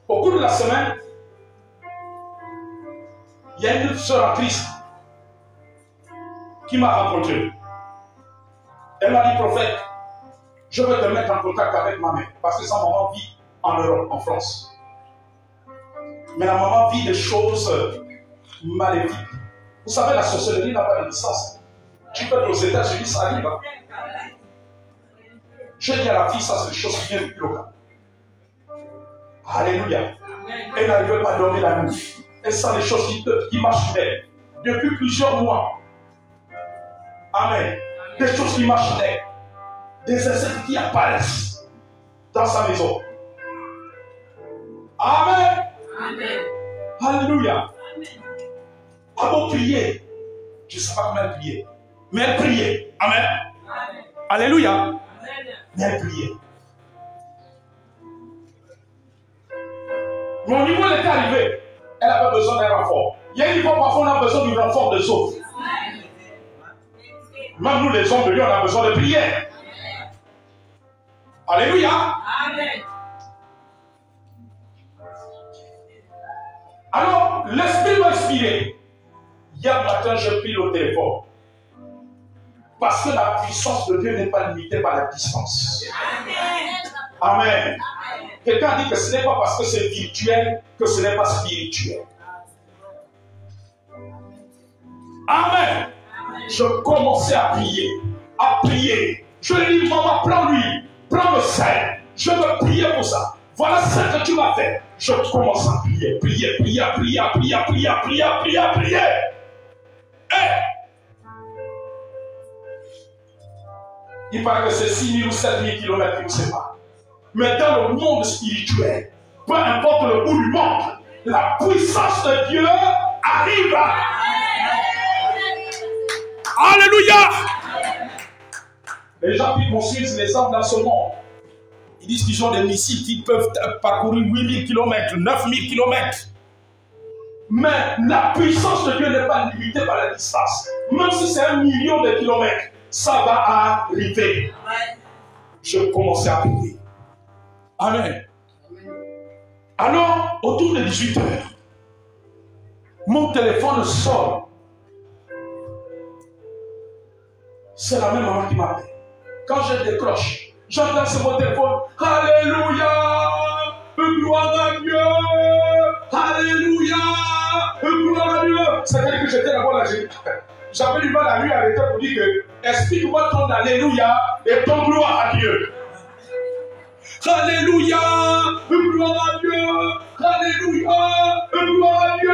Au cours de la semaine, il y a une sœur en Christ qui m'a rencontré. Elle m'a dit, prophète, je veux te mettre en contact avec ma mère parce que sa maman vit en Europe, en France. Mais la maman vit des choses maléfiques. Vous savez, la sorcellerie n'a pas de licence. Tu peux aller aux États-Unis, ça arrive. Hein? Je dis à la fille, ça c'est des choses qui viennent du local. Alléluia. Elle n'arrive pas à dormir la nuit. Elle sent des choses qui marchent bien. Depuis plusieurs mois. Amen. Des choses qui marchent bien. Des insectes qui apparaissent dans sa maison. Amen. Amen. Alléluia. À beau prier. Je ne sais pas comment elle priait. Mais elle priait. Amen. Amen. Alléluia. Amen. Mais elle priait. Mon niveau était arrivé. Elle avait besoin d'un renfort. Il y a une fois parfois on a besoin du renfort des autres. Même nous les hommes de Dieu on a besoin de prière. Alléluia. Amen. Alors l'esprit m'a inspiré. Hier matin j'ai pris le téléphone. Parce que la puissance de Dieu n'est pas limitée par la distance. Amen. Amen. Quelqu'un a dit que ce n'est pas parce que c'est virtuel que ce n'est pas spirituel. Amen. Je commençais à prier. Je lui ai dit, maman, prends-lui, prends le sel. Je veux prier pour ça. Voilà ce que tu vas faire. Je commence à prier. Il paraît que c'est 6 000 ou 7 000 kilomètres qui nous séparent. Mais dans le monde spirituel, peu importe le bout du monde, la puissance de Dieu arrive. Alléluia. Les gens qui construisent les armes dans ce monde, ils disent qu'ils ont des missiles qui peuvent parcourir 8 000 km, 9 000 km. Mais la puissance de Dieu n'est pas limitée par la distance. Même si c'est 1 million de kilomètres, ça va arriver. Je commençais à prier. Amen. Alors, autour de 18 h, mon téléphone sonne. C'est la même maman qui m'appelle. Quand je décroche, j'entends sur mon téléphone. Alléluia! Gloire à Dieu! Alléluia! Gloire à Dieu! C'est-à-dire que j'étais là-bas, j'avais du mal à lui arrêter pour dire que explique-moi ton Alléluia et ton gloire à Dieu. Alléluia. Gloire à Dieu. Alléluia. Gloire à Dieu.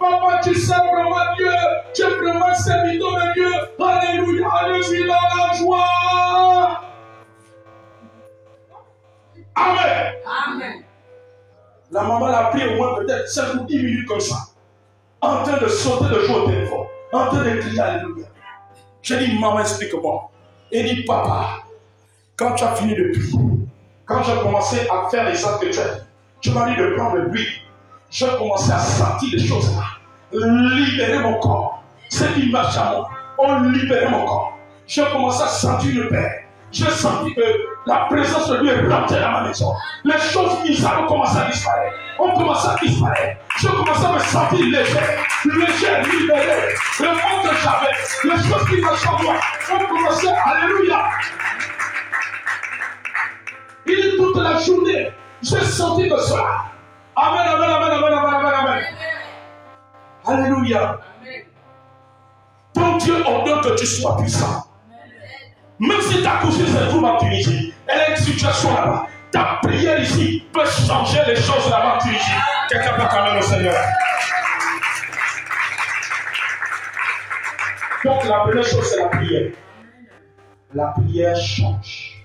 Papa, tu sais vraiment Dieu. Tu es vraiment serviteur de Dieu. Alléluia. Allez-y dans la joie. Amen. Amen. La maman l'a pris au moins peut-être 5 ou 10 minutes comme ça. En train de sauter de joie au téléphone. En train de crier Alléluia. J'ai dit, maman, explique-moi. Et dit, papa, quand tu as fini de prier, quand j'ai commencé à faire les actes que tu as dit, tu m'as dit de prendre l'huile. J'ai commencé à sentir les choses là. Libérer mon corps. C'est qui marche à moi. On libérait mon corps. J'ai commencé à sentir une paix. J'ai senti que la présence de Dieu est rentrée dans ma maison. Les choses bizarres ont commencé à disparaître. On commençait à disparaître. J'ai commencé à me sentir léger, libéré. Le monde que j'avais, les choses qui marchaient en moi, ont commencé, alléluia. Il est toute la journée, j'ai senti que cela. Amen, amen, amen, amen, amen, amen, amen. Alléluia. Ton Dieu ordonne que tu sois puissant. Même si ta cousine se trouve en Tunisie, elle a une situation là-bas. Ta prière ici peut changer les choses là-bas en Tunisie. Quelqu'un peut acclamer le Seigneur. Donc la première chose, c'est la prière. La prière change.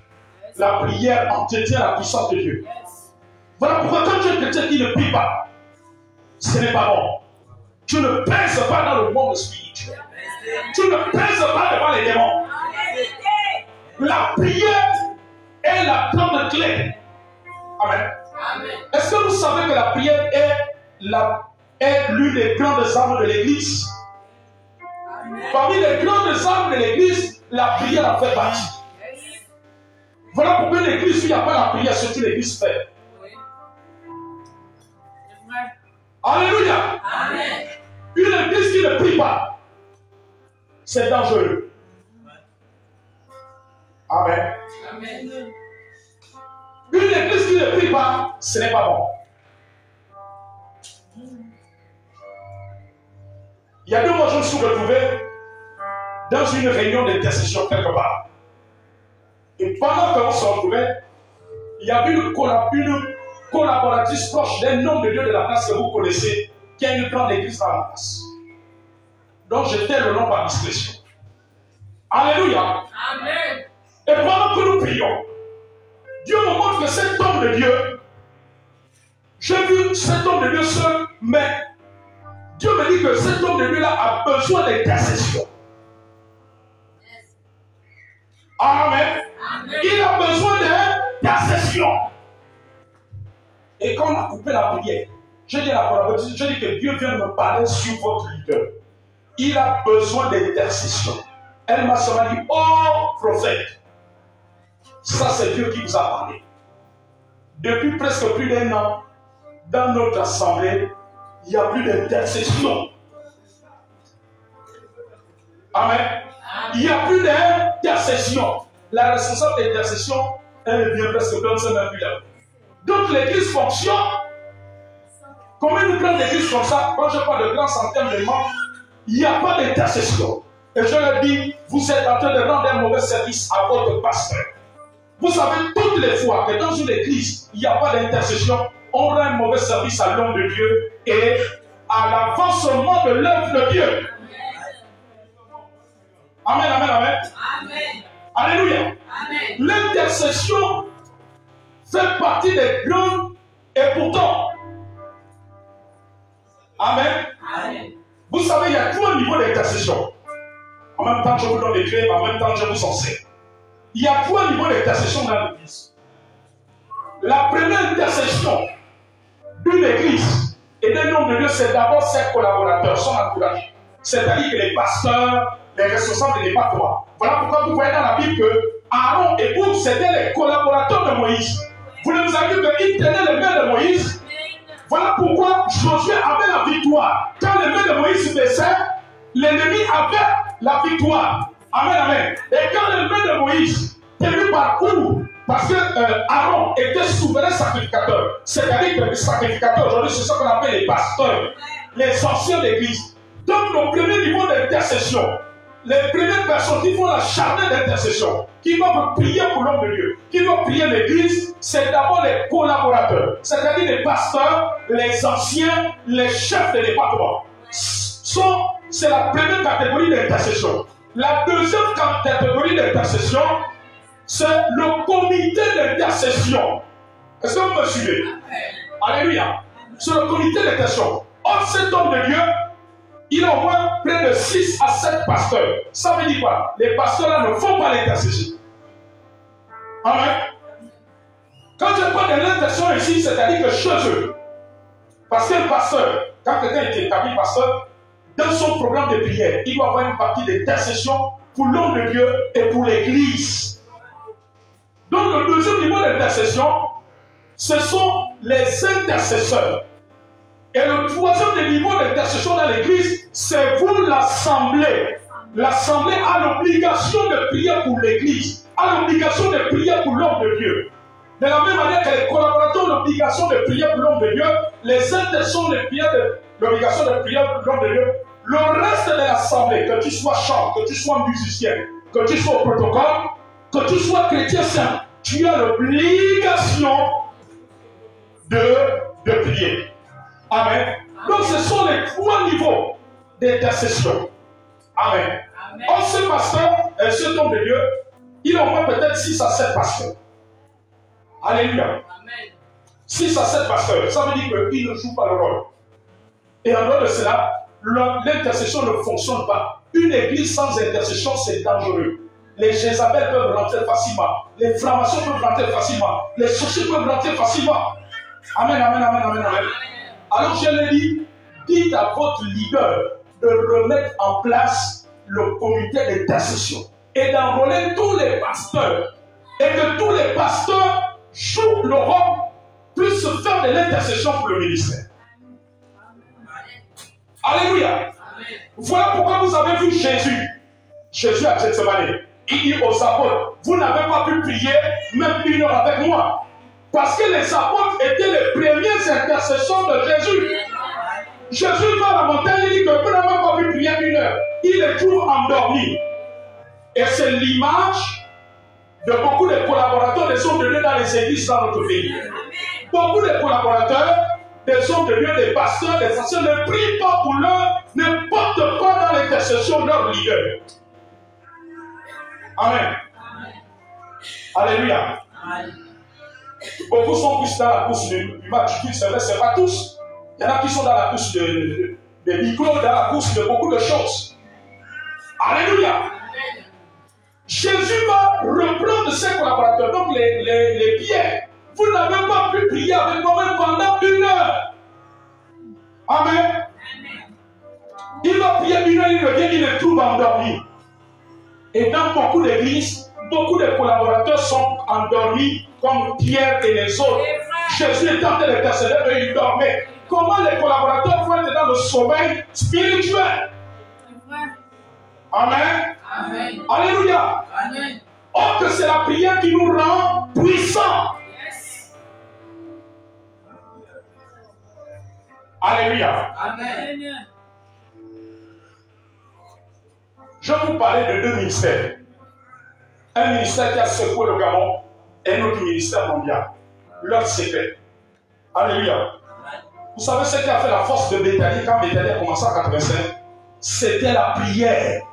La prière entretient la puissance de Dieu. Voilà pourquoi quand tu es chrétien qui ne prie pas, ce n'est pas bon. Tu ne pèses pas dans le monde spirituel. Tu ne pèses pas devant les démons. La prière est la grande clé. Amen. Est-ce que vous savez que la prière est l'une des grandes armes de l'Église? Parmi les grandes armes de l'Église, la prière en fait partie. Voilà pourquoi l'Église, il n'y a pas la prière, ce que l'Église fait. Alléluia. Amen. Une Église qui ne prie pas, c'est dangereux. Amen. Amen. Une Église qui ne prie pas, ce n'est pas bon. Il y a 2 mois, je me suis retrouvé dans une réunion d'intercession quelque part. Et pendant qu'on se retrouvait, il y avait une collaboratrice proche d'un homme de Dieu de la place que vous connaissez, qui a une grande église dans la place. Donc j'étais le nom par discrétion. Alléluia. Amen. Et pendant que nous prions, Dieu me montre que cet homme de Dieu, j'ai vu cet homme de Dieu seul, mais Dieu me dit que cet homme de Dieu-là a besoin d'intercession. Amen. Amen. Il a besoin d'intercession. Et quand on a coupé la prière, j'ai dit à la collaboratrice, j'ai dit que Dieu vient de me parler sur votre leader. Il a besoin d'intercession. Elle m'a seulement dit, oh prophète, ça c'est Dieu qui vous a parlé. Depuis presque plus d'1 an, dans notre assemblée, il n'y a plus d'intercession. Amen. Il n'y a plus d'intercession. La responsable d'intercession, elle vient presque dans ce même là. Donc l'église fonctionne comme une grande église comme ça. Quand je parle de grand centaine de membres, il n'y a pas d'intercession. Et je leur dis, vous êtes en train de rendre un mauvais service à votre pasteur. Vous savez, toutes les fois que dans une église, il n'y a pas d'intercession, on rend un mauvais service à l'homme de Dieu et à l'avancement de l'œuvre de Dieu. Amen, amen, amen. Amen. Alléluia. L'intercession fait partie des grandes et pourtant. Amen. Amen. Vous savez, il y a 3 niveaux d'intercession. En même temps, je vous donne les clés, en même temps, je vous enseigne. Il y a 3 niveaux d'intercession dans l'église. La première intercession d'une église et d'un homme de Dieu, c'est d'abord ses collaborateurs, son entourage. C'est-à-dire que les pasteurs, les responsables de l'épatoire. Voilà pourquoi vous voyez dans la Bible que Aaron et Oud, c'était les collaborateurs de Moïse. Vous nous avez dit qu'ils tenaient les mains de Moïse. Voilà pourquoi Josué avait la victoire. Quand les mains de Moïse baissaient, l'ennemi avait la victoire. Amen, amen. Et quand les mains de Moïse tenues par Oud, parce que Aaron était souverain sacrificateur, c'est-à-dire que les sacrificateurs aujourd'hui, c'est ce qu'on appelle les pasteurs, les anciens d'église. Donc, le premier niveau d'intercession, les premières personnes qui font la charnelle d'intercession, qui doivent prier pour l'homme de Dieu, qui doivent prier l'église, c'est d'abord les collaborateurs, c'est-à-dire les pasteurs, les anciens, les chefs de département. C'est la première catégorie d'intercession. La deuxième catégorie d'intercession, c'est le comité d'intercession. Est-ce que vous me suivez? Alléluia. C'est le comité d'intercession. Or, cet homme de Dieu, il a au moins près de 6 à 7 pasteurs. Ça veut dire quoi? Les pasteurs là ne font pas l'intercession. Amen. Quand je parle de l'intercession ici, c'est-à-dire que chez eux, parce que le pasteur, quand quelqu'un est établi pasteur, dans son programme de prière, il doit avoir une partie d'intercession pour l'homme de Dieu et pour l'église. Donc le deuxième niveau d'intercession, ce sont les intercesseurs. Et le troisième niveau d'intercession dans l'église, c'est vous l'assemblée. L'assemblée a l'obligation de prier pour l'église, a l'obligation de prier pour l'homme de Dieu. De la même manière que les collaborateurs ont l'obligation de prier pour l'homme de Dieu, les intercesseurs ont l'obligation de prier pour l'homme de Dieu. Le reste de l'assemblée, que tu sois chant, que tu sois musicien, que tu sois au protocole, que tu sois chrétien saint, tu as l'obligation de prier. Amen. Donc ce sont les 3 niveaux d'intercession. Amen. Or ce pasteur, cet homme de Dieu, il a au moins peut-être 6 à 7 pasteurs. Alléluia. Amen. 6 à 7 pasteurs, ça veut dire qu'il ne joue pas le rôle. Et en dehors de cela, l'intercession ne fonctionne pas. Une église sans intercession, c'est dangereux. Les Jézabel peuvent rentrer facilement. Les francs-maçons peuvent rentrer facilement. Les sorciers peuvent rentrer facilement. Amen, amen, amen, amen, amen. Alors je le dis, dites à votre leader de remettre en place le comité d'intercession et d'enrôler tous les pasteurs. Et que tous les pasteurs jouent le rôle, puissent faire de l'intercession pour le ministère. Alléluia. Voilà pourquoi vous avez vu Jésus. Jésus à Gethsemane. Il dit aux apôtres, vous n'avez pas pu prier même 1 heure avec moi. Parce que les apôtres étaient les premiers intercesseurs de Jésus. Jésus va à la montagne, il dit que vous n'avez pas pu prier 1 heure. Il est toujours endormi. Et c'est l'image de beaucoup de collaborateurs des hommes de Dieu dans les églises dans notre pays. Beaucoup de collaborateurs, des hommes de Dieu, des pasteurs, des anciens ne prient pas pour leur, ne portent pas dans l'intercession de leur leader. Amen. Alléluia. Beaucoup sont plus dans la course du match, c'est vrai, ce n'est pas tous. Il y en a qui sont dans la course de micro, dans la course de beaucoup de choses. Alléluia. Jésus va reprendre ses collaborateurs, donc les pierres. Vous n'avez pas pu prier avec moi-même pendant 1 heure. Amen. Il va prier 1 heure, il revient, il le trouve endormi. Et dans beaucoup d'églises, beaucoup de collaborateurs sont endormis comme Pierre et les autres. Jésus était en train d'intercéder et il dormait. Comment les collaborateurs vont être dans le sommeil spirituel? Amen. Amen. Alléluia. Amen. Or que c'est la prière qui nous rend puissants. Yes. Alléluia. Amen. Je vous parlais de 2 ministères. Un ministère qui a secoué le Gabon et un autre ministère mondial. Leur secret. Alléluia. Vous savez ce qui a fait la force de Béthanie quand Béthanie a commencé en 85? C'était la prière.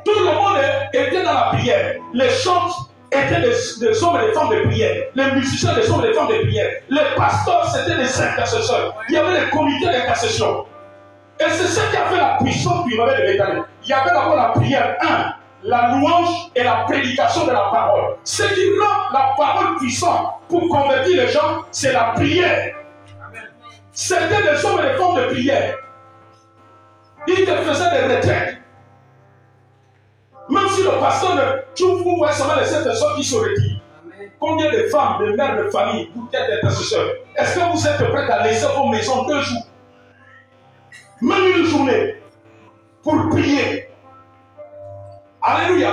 Tout le monde était dans la prière. Les chants étaient des hommes et des femmes de prière. Les musiciens, des hommes et des femmes de prière. Les pasteurs, c'était des intercesseurs. Il y avait des comités d'intercession. Et c'est ce qui a fait la puissance du réveil de Béthanie. Il y avait d'abord la prière 1, la louange et la prédication de la parole. Ce qui rend la parole puissante pour convertir les gens, c'est la prière. C'était des hommes et des femmes de prière. Ils te faisaient des retraites. Même si le pasteur ne trouve vous voyez seulement les 7 personnes qui se retirent. Combien de femmes, de mères de famille, vous qui êtes intercesseurs, est-ce que vous êtes prêts à laisser vos maisons 2 jours, même 1 journée, pour prier? Alléluia.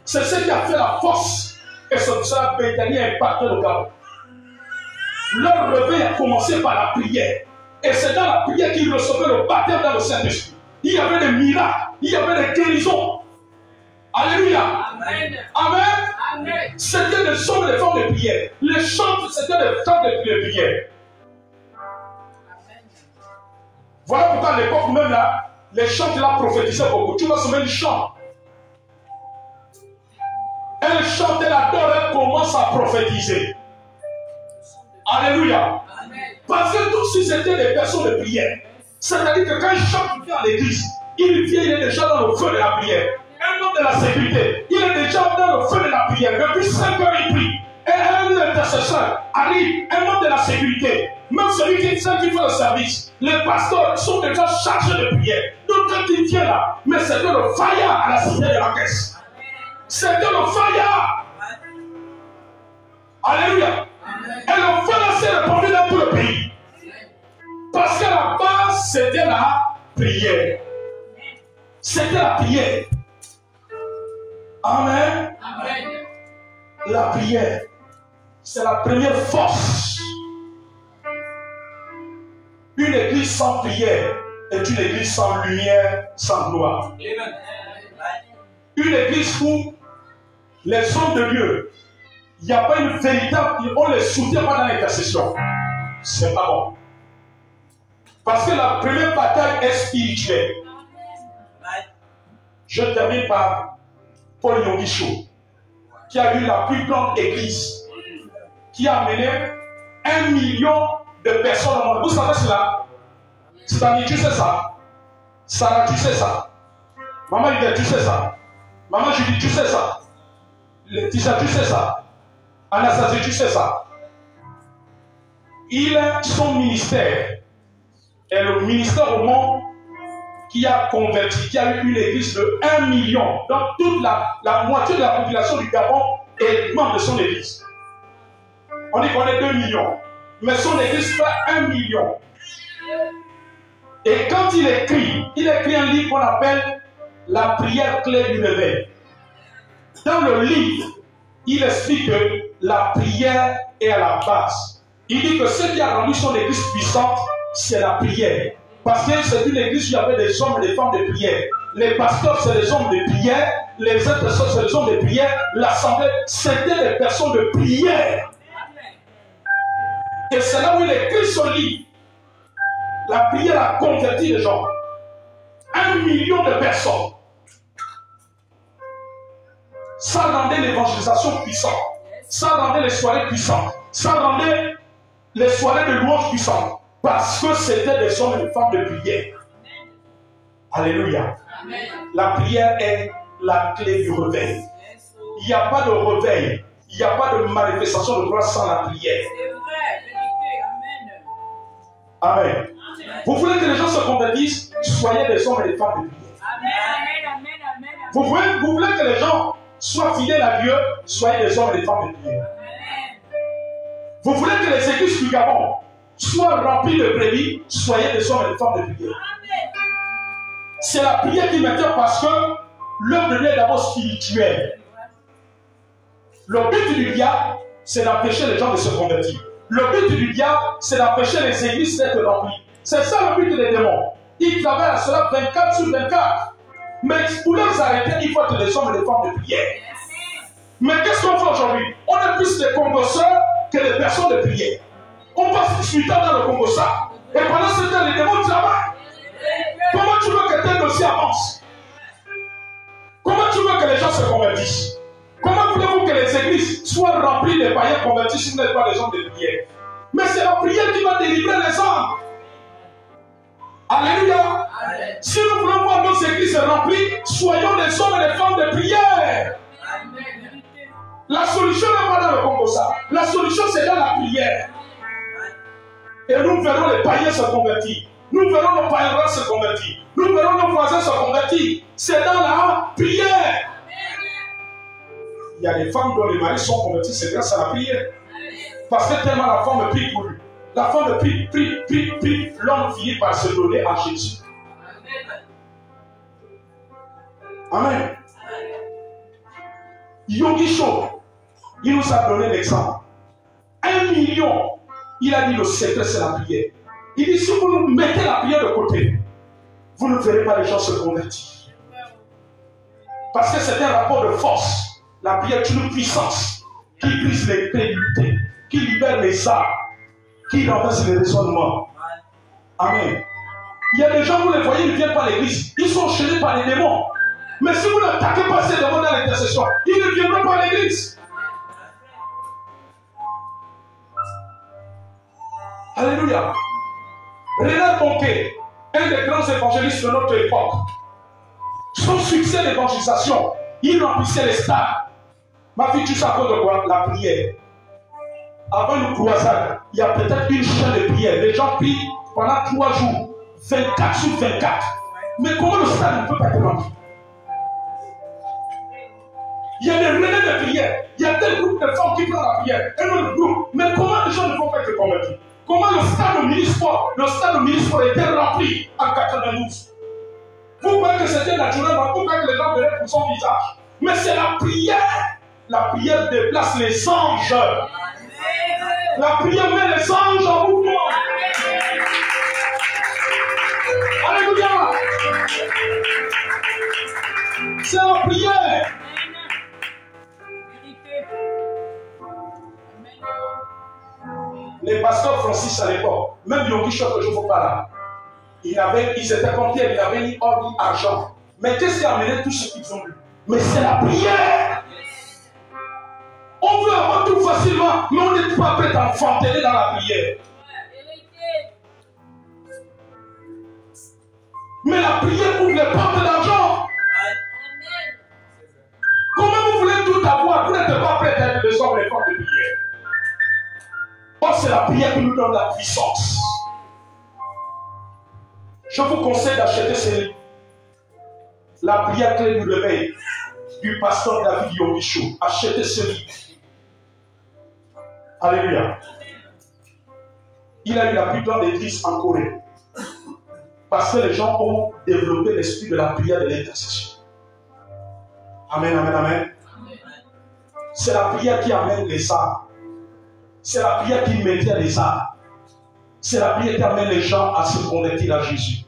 C'est ce qui a fait la force. Et c'est pour ça que Béthanie a impacté le Gabon. Leur réveil a commencé par la prière. Et c'est dans la prière qu'ils recevaient le baptême dans le Saint-Esprit. Il y avait des miracles. il y avait des guérisons. Alléluia. Amen. Amen. Amen. C'était des hommes et des femmes de prière. Les chants, c'était des femmes de prière. Voilà pourquoi à l'époque même là, les chants là prophétisaient beaucoup. Tu vois ce même chant. Elle chante, elle adore, elle commence à prophétiser. Alléluia. Amen. Parce que tous ils étaient des personnes de prière. C'est-à-dire que quand il chante à l'église, il vient, il est déjà dans le feu de la prière. Un homme de la sécurité, il est déjà dans le feu de la prière. Depuis 5 heures, il prie. Et un intercesseur arrive, un homme de la sécurité. Même celui qui fait le service, les pasteurs sont déjà chargés de prière. Donc quand il vient là, mais c'était le fire à la cité de la caisse. C'était le fire. Alléluia. Et le feu là s'est répandu dans tout le pays. Parce qu'à la base, c'était la prière. C'était la prière. Amen. Amen. La prière, c'est la première force. Une église sans prière est une église sans lumière, sans gloire. Amen. Une église où les hommes de Dieu, il n'y a pas une véritable, on ne les soutient pas dans l'intercession. C'est pas bon. Parce que la première bataille est spirituelle. Je termine par Paul Yongicho, qui a eu la plus grande église, qui a amené 1 million de personnes au monde. Vous savez cela? C'est-à-dire, tu sais ça? Sarah, tu sais ça? Maman Yves, tu sais ça? Maman Julie, tu sais ça? Laetitia, tu sais ça? Anastasie, tu sais ça? Son ministère est le ministère au monde qui a converti, qui a eu une église de 1 million. Donc toute la moitié de la population du Gabon est membre de son église. On dit qu'on est 2 millions. Mais son église fait 1 million. Et quand il écrit un livre qu'on appelle La prière clé du réveil. Dans le livre, il explique que la prière est à la base. Il dit que ce qui a rendu son église puissante, c'est la prière. Parce que c'est une église où il y avait des hommes et des femmes de prière. Les pasteurs, c'est des hommes de prière. Les intercesseurs, c'est des hommes de prière. L'assemblée, c'était des personnes de prière. Et c'est là où il écrit son livre. La prière a converti les gens. 1 million de personnes. Ça rendait l'évangélisation puissante. Ça rendait les soirées puissantes. Ça rendait les soirées de louange puissantes. Parce que c'était des hommes et des femmes de prière. Alléluia. Amen. La prière est la clé du réveil. Il n'y a pas de réveil. Il n'y a pas de manifestation de gloire sans la prière. C'est vrai, vérité. Amen. Amen. Amen. Vous voulez que les gens se convertissent? Soyez des hommes et des femmes de prière. Amen. Amen. Amen. Vous voulez que les gens soient fidèles à Dieu? Soyez des hommes et des femmes de prière. Amen. Vous voulez que les églises du Gabon soient remplies de brebis? Soyez des hommes et des femmes de prière. C'est la prière qui m'intéresse parce que l'œuvre de Dieu est d'abord spirituelle. Le but du diable, c'est d'empêcher les gens de se convertir. Le but du diable, c'est d'empêcher les églises d'être remplies. C'est ça le but des démons. Ils travaillent à cela 24 sur 24. Mais pour les arrêter, il faut être des hommes et des femmes de prière. Mais qu'est-ce qu'on fait aujourd'hui? On est plus des congosseurs que des personnes de prière. On passe 18 ans dans le congossat. Et pendant ce temps, les démons travaillent. Comment tu veux que tes dossiers avancent? Comment tu veux que les gens se convertissent? Comment voulez-vous que les églises soient remplies de païens convertis si vous n'êtes pas des hommes de prière? Mais c'est la prière qui va délivrer les hommes. Alléluia. Amen. Si nous voulons voir nos églises remplies, soyons des hommes et des femmes de prière. Amen. La solution n'est pas dans le congossat. La solution, c'est dans la prière. Et nous verrons les païens se convertir. Nous verrons nos parents se convertir. Nous verrons nos voisins se convertir. C'est dans la prière. Il y a des femmes dont les maris sont convertis, c'est grâce à la prière. Parce que tellement la femme prie pour lui. La femme prie, l'homme finit par se donner à Jésus. Amen. Yongicho, il nous a donné l'exemple. 1 million, il a dit le secret, c'est la prière. Il dit, si vous nous mettez la prière de côté, vous ne verrez pas les gens se convertir. Parce que c'est un rapport de force. La prière est une puissance qui brise les crédulités, qui libère les âmes, qui renverse les raisonnements. Amen. Il y a des gens, vous les voyez, ils ne viennent pas à l'église. Ils sont chaînés par les démons. Mais si vous n'attaquez pas ces démons dans l'intercession, ils ne viendront pas à l'église. Alléluia. Renard Bonquet, un des grands évangélistes de notre époque, son succès d'évangélisation, il remplissait les stades. Ma fille, tu sais à cause de quoi? La prière. Avant une croisade, il y a peut-être une chaîne de prière. Les gens prient pendant 3 jours, 24 sur 24. Mais comment le stade ne peut pas être rempli? Il y a des relais de prière. Il y a tel groupe de femmes qui font la prière. Un autre groupe. Mais comment les gens ne vont pas être convaincus? Comment le stade au ministère était rempli en 92? Vous croyez que c'était naturel? Vous croyez que les gens venaient pour son visage? Mais c'est la prière. La prière déplace les anges. La prière met les anges en mouvement. Alléluia. C'est la prière. Les pasteurs Francis à l'époque, même Yongi Shot, je ne vois pas là, ils étaient combien? Ils n'avaient ni or ni argent. Mais qu'est-ce qui a amené tout ce qu'ils ont eu? Mais c'est la prière. On veut avoir tout facilement, mais on n'est pas prêt à enfanter dans la prière. Mais la prière ouvre les portes d'argent. Comment vous voulez tout avoir? Vous n'êtes pas prêt à être des hommes les portes de prière. Or, c'est la prière qui nous donne la puissance. Je vous conseille d'acheter ce livre. La prière clé du réveil du pasteur David Yongicho. Achetez ce livre. Alléluia. Il a eu la plus grande église en Corée. Parce que les gens ont développé l'esprit de la prière de l'intercession. Amen, amen, amen. C'est la prière qui amène les âmes. C'est la prière qui maintient les âmes. C'est la prière qui amène les gens à se convertir à Jésus.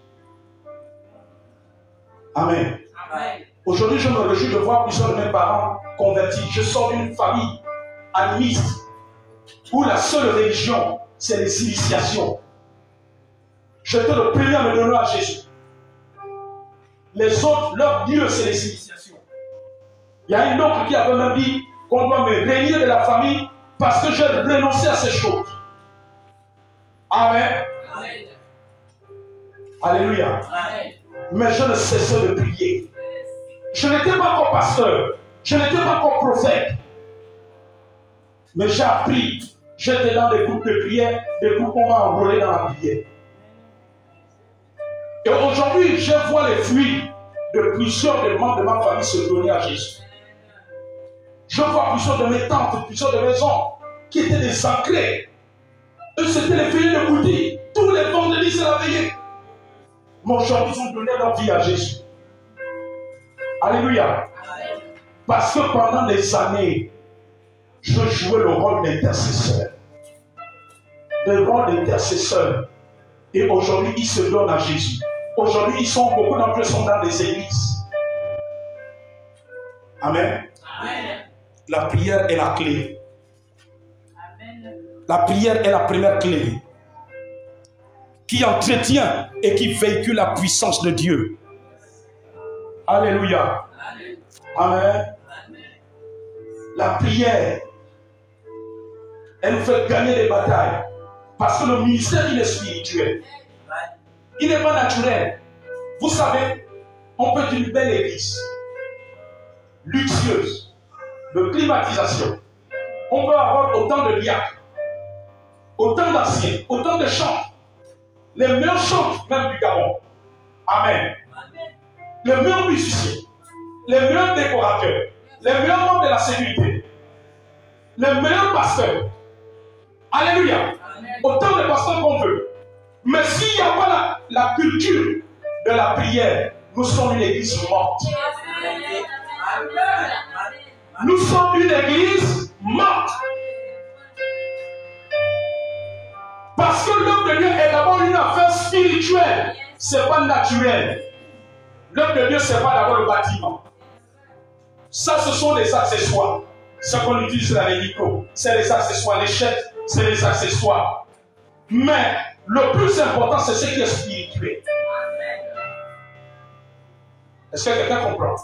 Amen. Amen. Aujourd'hui, je me réjouis de voir plusieurs de mes parents convertis. Je sors d'une famille animiste où la seule religion, c'est les initiations. J'étais le premier à me donner à Jésus. Les autres, leur Dieu, c'est les initiations. Il y a une autre qui avait même dit qu'on doit me régner de la famille parce que j'ai renoncé à ces choses. Amen. Amen. Alléluia. Amen. Mais je ne cessais de prier. Je n'étais pas encore pasteur. Je n'étais pas encore prophète. Mais j'ai appris. J'étais dans des groupes de prière, des groupes qu'on m'a enrôlé dans la prière. Et aujourd'hui, je vois les fruits de plusieurs des membres de ma famille se donner à Jésus. Je vois plusieurs de mes tantes, plusieurs de mes oncles qui étaient des ancrés. Eux, c'était les veillées de goûter. Tous les vendredis, c'est la veillée. Mais aujourd'hui, ils ont donné leur vie à Jésus. Alléluia. Parce que pendant des années, je jouais le rôle d'intercesseur. Le rôle d'intercesseur. Et aujourd'hui, ils se donnent à Jésus. Aujourd'hui, beaucoup d'entre eux sont dans des églises. Amen. Amen. La prière est la clé. Amen. La prière est la première clé qui entretient et qui véhicule la puissance de Dieu. Alléluia. Amen. Amen. La prière, elle nous fait gagner des batailles. Parce que le ministère, il est spirituel. Il n'est pas naturel. Vous savez, on peut être une belle église, luxueuse, de climatisation. On peut avoir autant de diacres, autant d'anciens, autant de chants. Les meilleurs chants, même du Gabon. Amen. Les meilleurs musiciens, les meilleurs décorateurs, les meilleurs membres de la sécurité, les meilleurs pasteurs. Alléluia. Autant de pasteurs qu'on veut. Mais s'il n'y a pas la culture de la prière, nous sommes une église morte. Nous sommes une église morte. Parce que l'œuvre de Dieu est d'abord une affaire spirituelle. Ce n'est pas naturel. L'œuvre de Dieu, ce n'est pas d'abord le bâtiment. Ça, ce sont des accessoires. Ce qu'on utilise dans les micros, c'est les accessoires. Les chèques, c'est les accessoires. Mais le plus important, c'est ce qui est spirituel. Est-ce que quelqu'un comprend?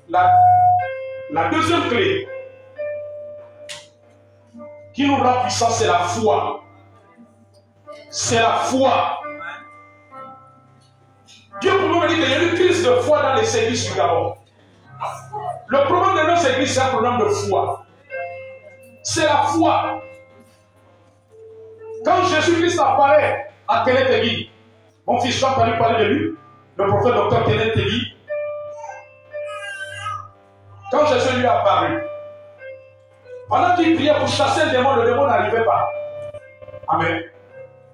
La deuxième clé qui nous rend puissants, c'est la foi. C'est la foi. Dieu pour nous dire qu'il y a une crise de foi dans les églises du Gabon. Le problème de nos églises, c'est un problème de foi. C'est la foi. Quand Jésus-Christ apparaît à Kenneth Hagin, mon fils, tu as entendu parler de lui, le prophète docteur Kenneth Hagin. Quand Jésus lui a apparu, pendant qu'il priait pour chasser le démon n'arrivait pas. Amen.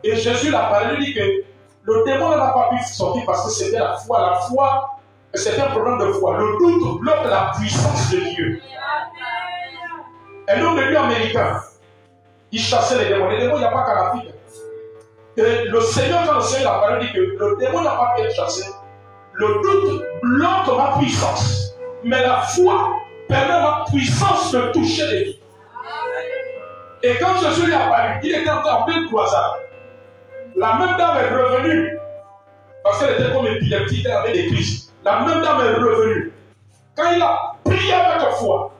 Et Jésus l'a parlé, lui dit que le démon n'a pas pu sortir parce que c'était la foi. La foi, c'était un problème de foi. Le doute bloque la puissance de Dieu. Un homme de Dieu américain, il chassait les démons. Les démons, il n'y a pas qu'en Afrique. Et le Seigneur, quand le Seigneur a parlé, dit que le démon n'a pas pu être chassé. Le doute bloque ma puissance. Mais la foi permet à ma puissance de toucher les vies. Et quand Jésus lui a apparu, il était en pleine croisade. La même dame est revenue. Parce qu'elle était comme épileptique, elle avait des crises. La même dame est revenue. Quand il a prié avec foi,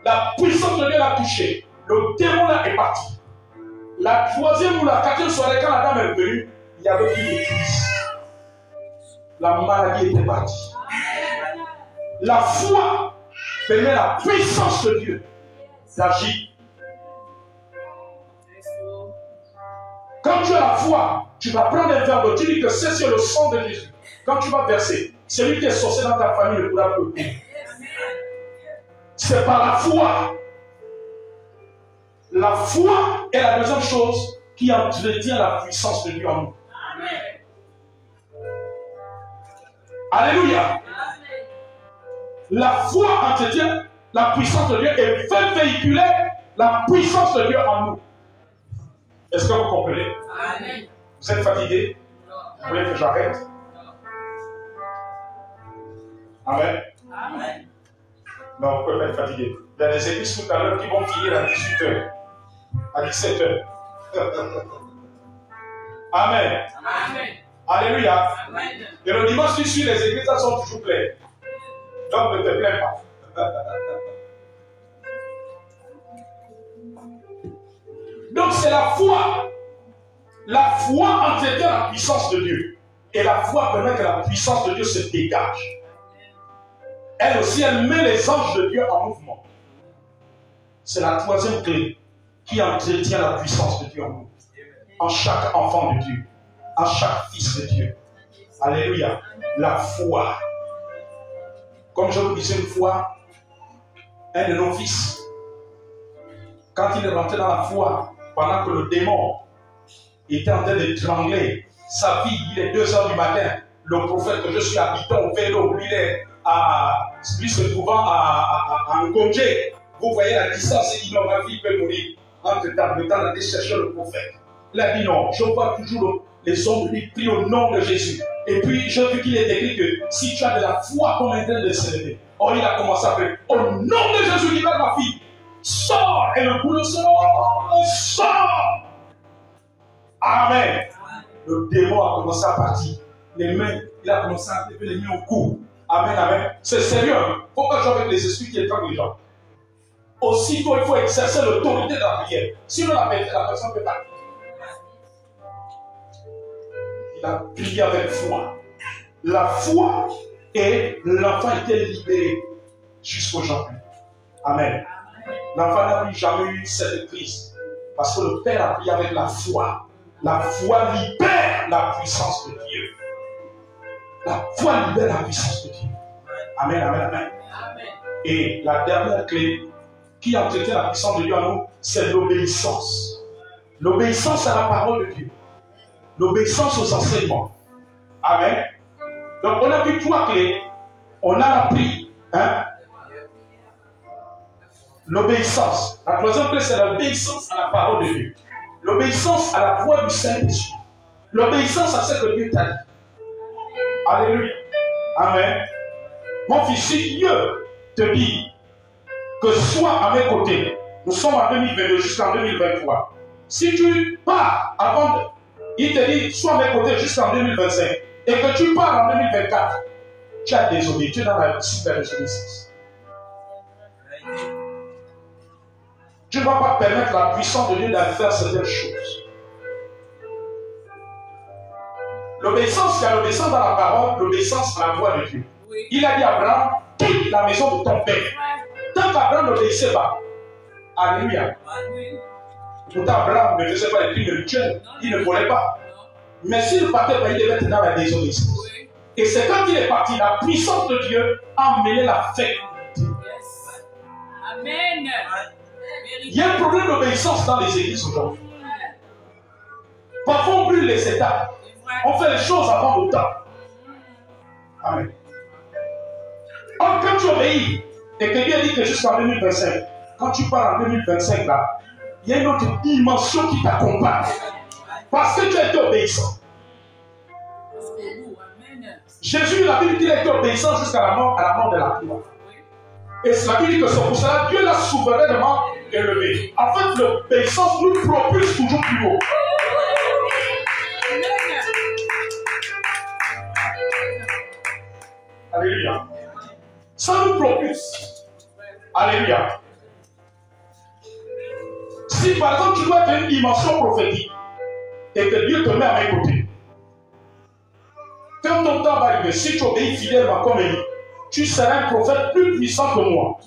la puissance de Dieu l'a touché. Le démon là est parti. La troisième ou la quatrième soirée, quand la dame est venue, il n'y avait plus de crise. La maladie était partie. La foi permet la puissance de Dieu d'agir. Quand tu as la foi, tu vas prendre un verre d'eau, tu dis que c'est sur le sang de Jésus. Quand tu vas verser, celui qui est sorcier dans ta famille ne pourra plus. C'est par la foi. La foi est la deuxième chose qui entretient la puissance de Dieu en nous. Amen. Alléluia. La foi entretient la puissance de Dieu et fait véhiculer la puissance de Dieu en nous. Est-ce que vous comprenez? Amen. Vous êtes fatigué? Vous voulez que j'arrête? Amen. Amen. Non, vous ne pouvez pas être fatigué. Il y a des églises tout à l'heure qui vont finir à 18h, à 17h. Amen. Amen. Alléluia. Amen. Et le dimanche qui suit, les églises sont toujours pleines. Donc ne te plains pas. Donc c'est la foi. La foi entretient la puissance de Dieu. Et la foi permet que la puissance de Dieu se dégage. Elle aussi, elle met les anges de Dieu en mouvement. C'est la troisième clé qui entretient la puissance de Dieu en nous. En chaque enfant de Dieu. En chaque fils de Dieu. Alléluia. La foi. Comme je vous disais une fois, un de nos fils, quand il est rentré dans la foi, pendant que le démon était en train d'étrangler sa fille, il est 2h du matin, le prophète que je suis habitant au vélo, lui se trouvant à Ngongé, vous voyez la distance, il dit non, ma fille peut mourir. Entre-temps, le temps d'aller chercher le prophète. Il a dit non, je vois toujours les hommes de lui prient au nom de Jésus. Et puis, j'ai vu qu'il est écrit que si tu as de la foi, comme un train de s'élever. Or, il a commencé à faire au nom de Jésus, libère ma fille. Sors! Et le boulot sort! Amen. Le démon a commencé à partir. Les mains, il a commencé à lever les mains au cou. Amen, amen. C'est sérieux. Il ne faut pas jouer avec les esprits qui étranglent les gens. Aussitôt, il faut exercer l'autorité de la prière. Sinon, la personne peut partir. Il a prié avec foi. La foi et l'enfant était libéré jusqu'aujourd'hui. Amen. L'enfant n'a plus jamais eu cette crise. Parce que le Père a prié avec la foi. La foi libère la puissance de Dieu. La foi libère la puissance de Dieu. Amen, amen, amen. Et la dernière clé qui entretient la puissance de Dieu en nous, c'est l'obéissance. L'obéissance à la parole de Dieu. L'obéissance aux enseignements. Amen. Donc on a vu 3 clés. On a appris l'obéissance. La troisième clé, c'est l'obéissance à la parole de Dieu. L'obéissance à la voix du Saint-Esprit. L'obéissance à ce que Dieu t'a dit. Alléluia. Amen. Mon fils, si Dieu te dit que sois à mes côtés, nous sommes en 2022 jusqu'en 2023. Si tu pars avant, il te dit sois à mes côtés jusqu'en 2025 et que tu pars en 2024, tu as désobéi, tu es dans la super désobéissance. Tu ne vas pas permettre la puissance de Dieu d'aller faire certaines choses. L'obéissance, il y a l'obéissance dans la parole, l'obéissance à la voix de Dieu. Oui. Il a dit à Abraham, quitte la maison de ton père. Tant qu'Abraham n'obéissait pas, alléluia. Pourtant, Abraham ne faisait pas les crimes rituels, il ne volait pas. Mais s'il partait pas, il devait être dans la désobéissance. Oui. Et c'est quand il est parti, la puissance de Dieu a amené la fête. Yes. Amen. Il y a un problème d'obéissance dans les églises aujourd'hui. Parfois, on brûle les étapes. On fait les choses avant le temps. Amen. Or, quand tu obéis, et que Dieu dit que jusqu'en 2025, quand tu pars en 2025 là, il y a une autre dimension qui t'accompagne. Parce que tu as été obéissant. Jésus, la Bible dit qu'il a été obéissant jusqu'à la mort de la croix. Et cela dit que c'est pour cela que Dieu l'a souverainement élevé. En fait, l'obéissance nous propulse toujours plus haut. Alléluia. Ça nous propulse. Alléluia. Si par exemple tu dois être une dimension prophétique et que Dieu te met à mes côtés, quand ton temps va arriver, si tu obéis fidèlement comme Élie, tu seras un prophète plus puissant que moi.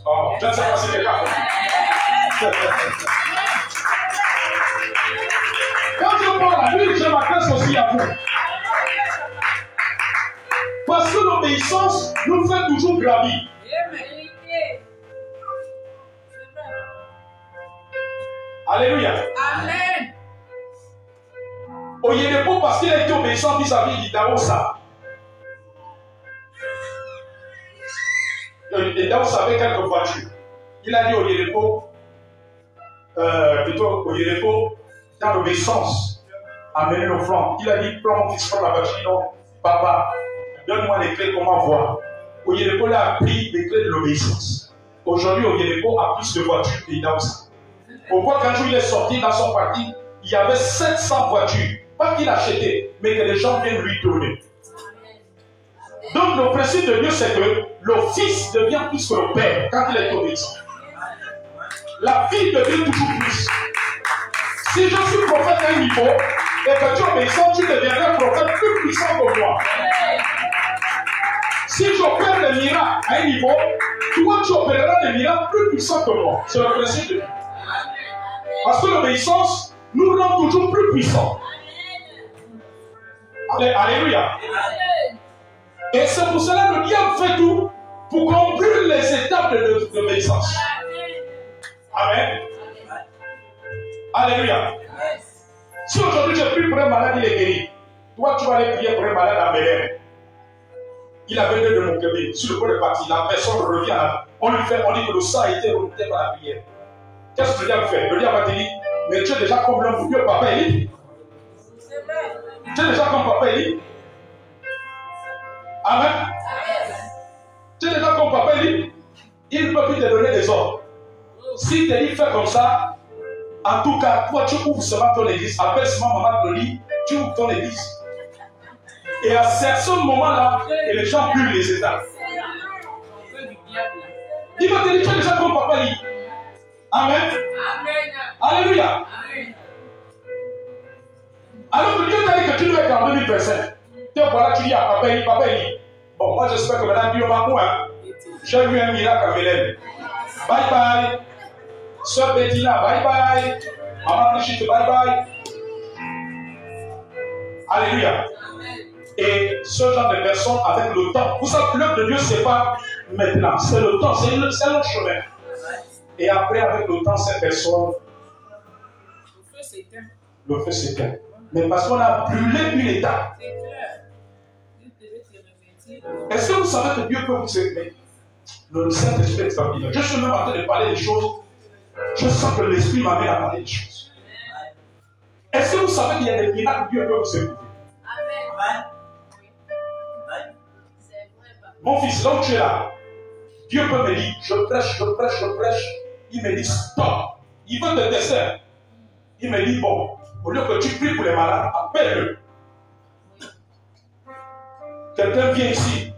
Oh, je ne sais pas si quelqu'un a compris. Quand je parle à lui, je m'adresse aussi à vous. Parce que l'obéissance nous fait toujours gravir. Alléluia. Amen. Oyedepo, parce qu'il a été obéissant vis-à-vis d'Idaosa. Et Daosa avait quelques voitures. Il a dit Oyedepo, plutôt Oyedepo, dans l'obéissance, amener nos flancs. Il a dit prends mon fils, prends la voiture. Non, papa, donne-moi les clés, comment voir. Oyedepo a pris les clés de l'obéissance. Aujourd'hui, Oyedepo a plus de voitures que Daosa. Au point qu'un jour il est sorti dans son parking, il y avait 700 voitures. Pas qu'il achetait, mais que les gens viennent lui donner. Donc le principe de Dieu, c'est que le fils devient plus que le père quand il est obéissant. La fille devient toujours plus. Si je suis prophète à un niveau et que tu es obéissant, tu deviendras prophète plus puissant que moi. Si j'opère des miracles à un niveau, toi tu opéreras des miracles plus puissants que moi. C'est le principe de Dieu. Parce que l'obéissance nous rend toujours plus puissants. Alléluia. Et c'est pour cela que le diable fait tout pour qu'on brûle les étapes de l'obéissance. Amen. Alléluia. Si aujourd'hui je prie pour un malade, il est guéri. Toi, tu vas aller prier pour un malade à Belém. Il avait deux de mon Québec. Sur le point de partie, la personne revient là. On dit que le sang a été remonté par la prière. Qu'est-ce que le diable fait? Le diable va te dire, mais tu es déjà comme l'homme de Dieu, papa Élie. Tu es déjà comme papa Élie. Amen. Tu es déjà comme papa Élie. Il ne peut plus te donner des ordres. S'il te dit fais comme ça, en tout cas, toi tu ouvres seulement ton église. Appelle seulement maman Claudie, tu ouvres ton église. Et à ce moment-là, les gens brûlent les états. Il va te dire tu es déjà comme papa Élie. Amen. Amen. Alléluia. Amen. Alors que Dieu t'a dit que tu dois être en 2025. Tu voilà, tu dis à papa Élie. Bon, moi j'espère que maintenant Dieu va moi. J'ai eu un miracle à Belém. Bye bye. Sœur Bettina, bye bye. Maman Brigitte, bye bye. Alléluia. Amen. Et ce genre de personnes avec le temps. Vous savez, l'œuvre de Dieu, ce n'est pas maintenant. C'est le temps, c'est le chemin. Et après, avec le temps, ces personnes, le feu s'éteint. Mais parce qu'on a brûlé une étape. Est-ce que vous savez que Dieu peut vous aider? Le Saint-Esprit est extraordinaire. Je suis même en train de parler des choses. Je sens que l'Esprit m'amène à parler des choses. Est-ce que vous savez qu'il y a des miracles que Dieu peut vous aider? Mon fils, là où tu es là, Dieu peut me dire, je prêche. Il me dit, stop. Il veut te tester. Il me dit, bon, au lieu que tu pries pour les malades, appelle-le. Quelqu'un vient ici,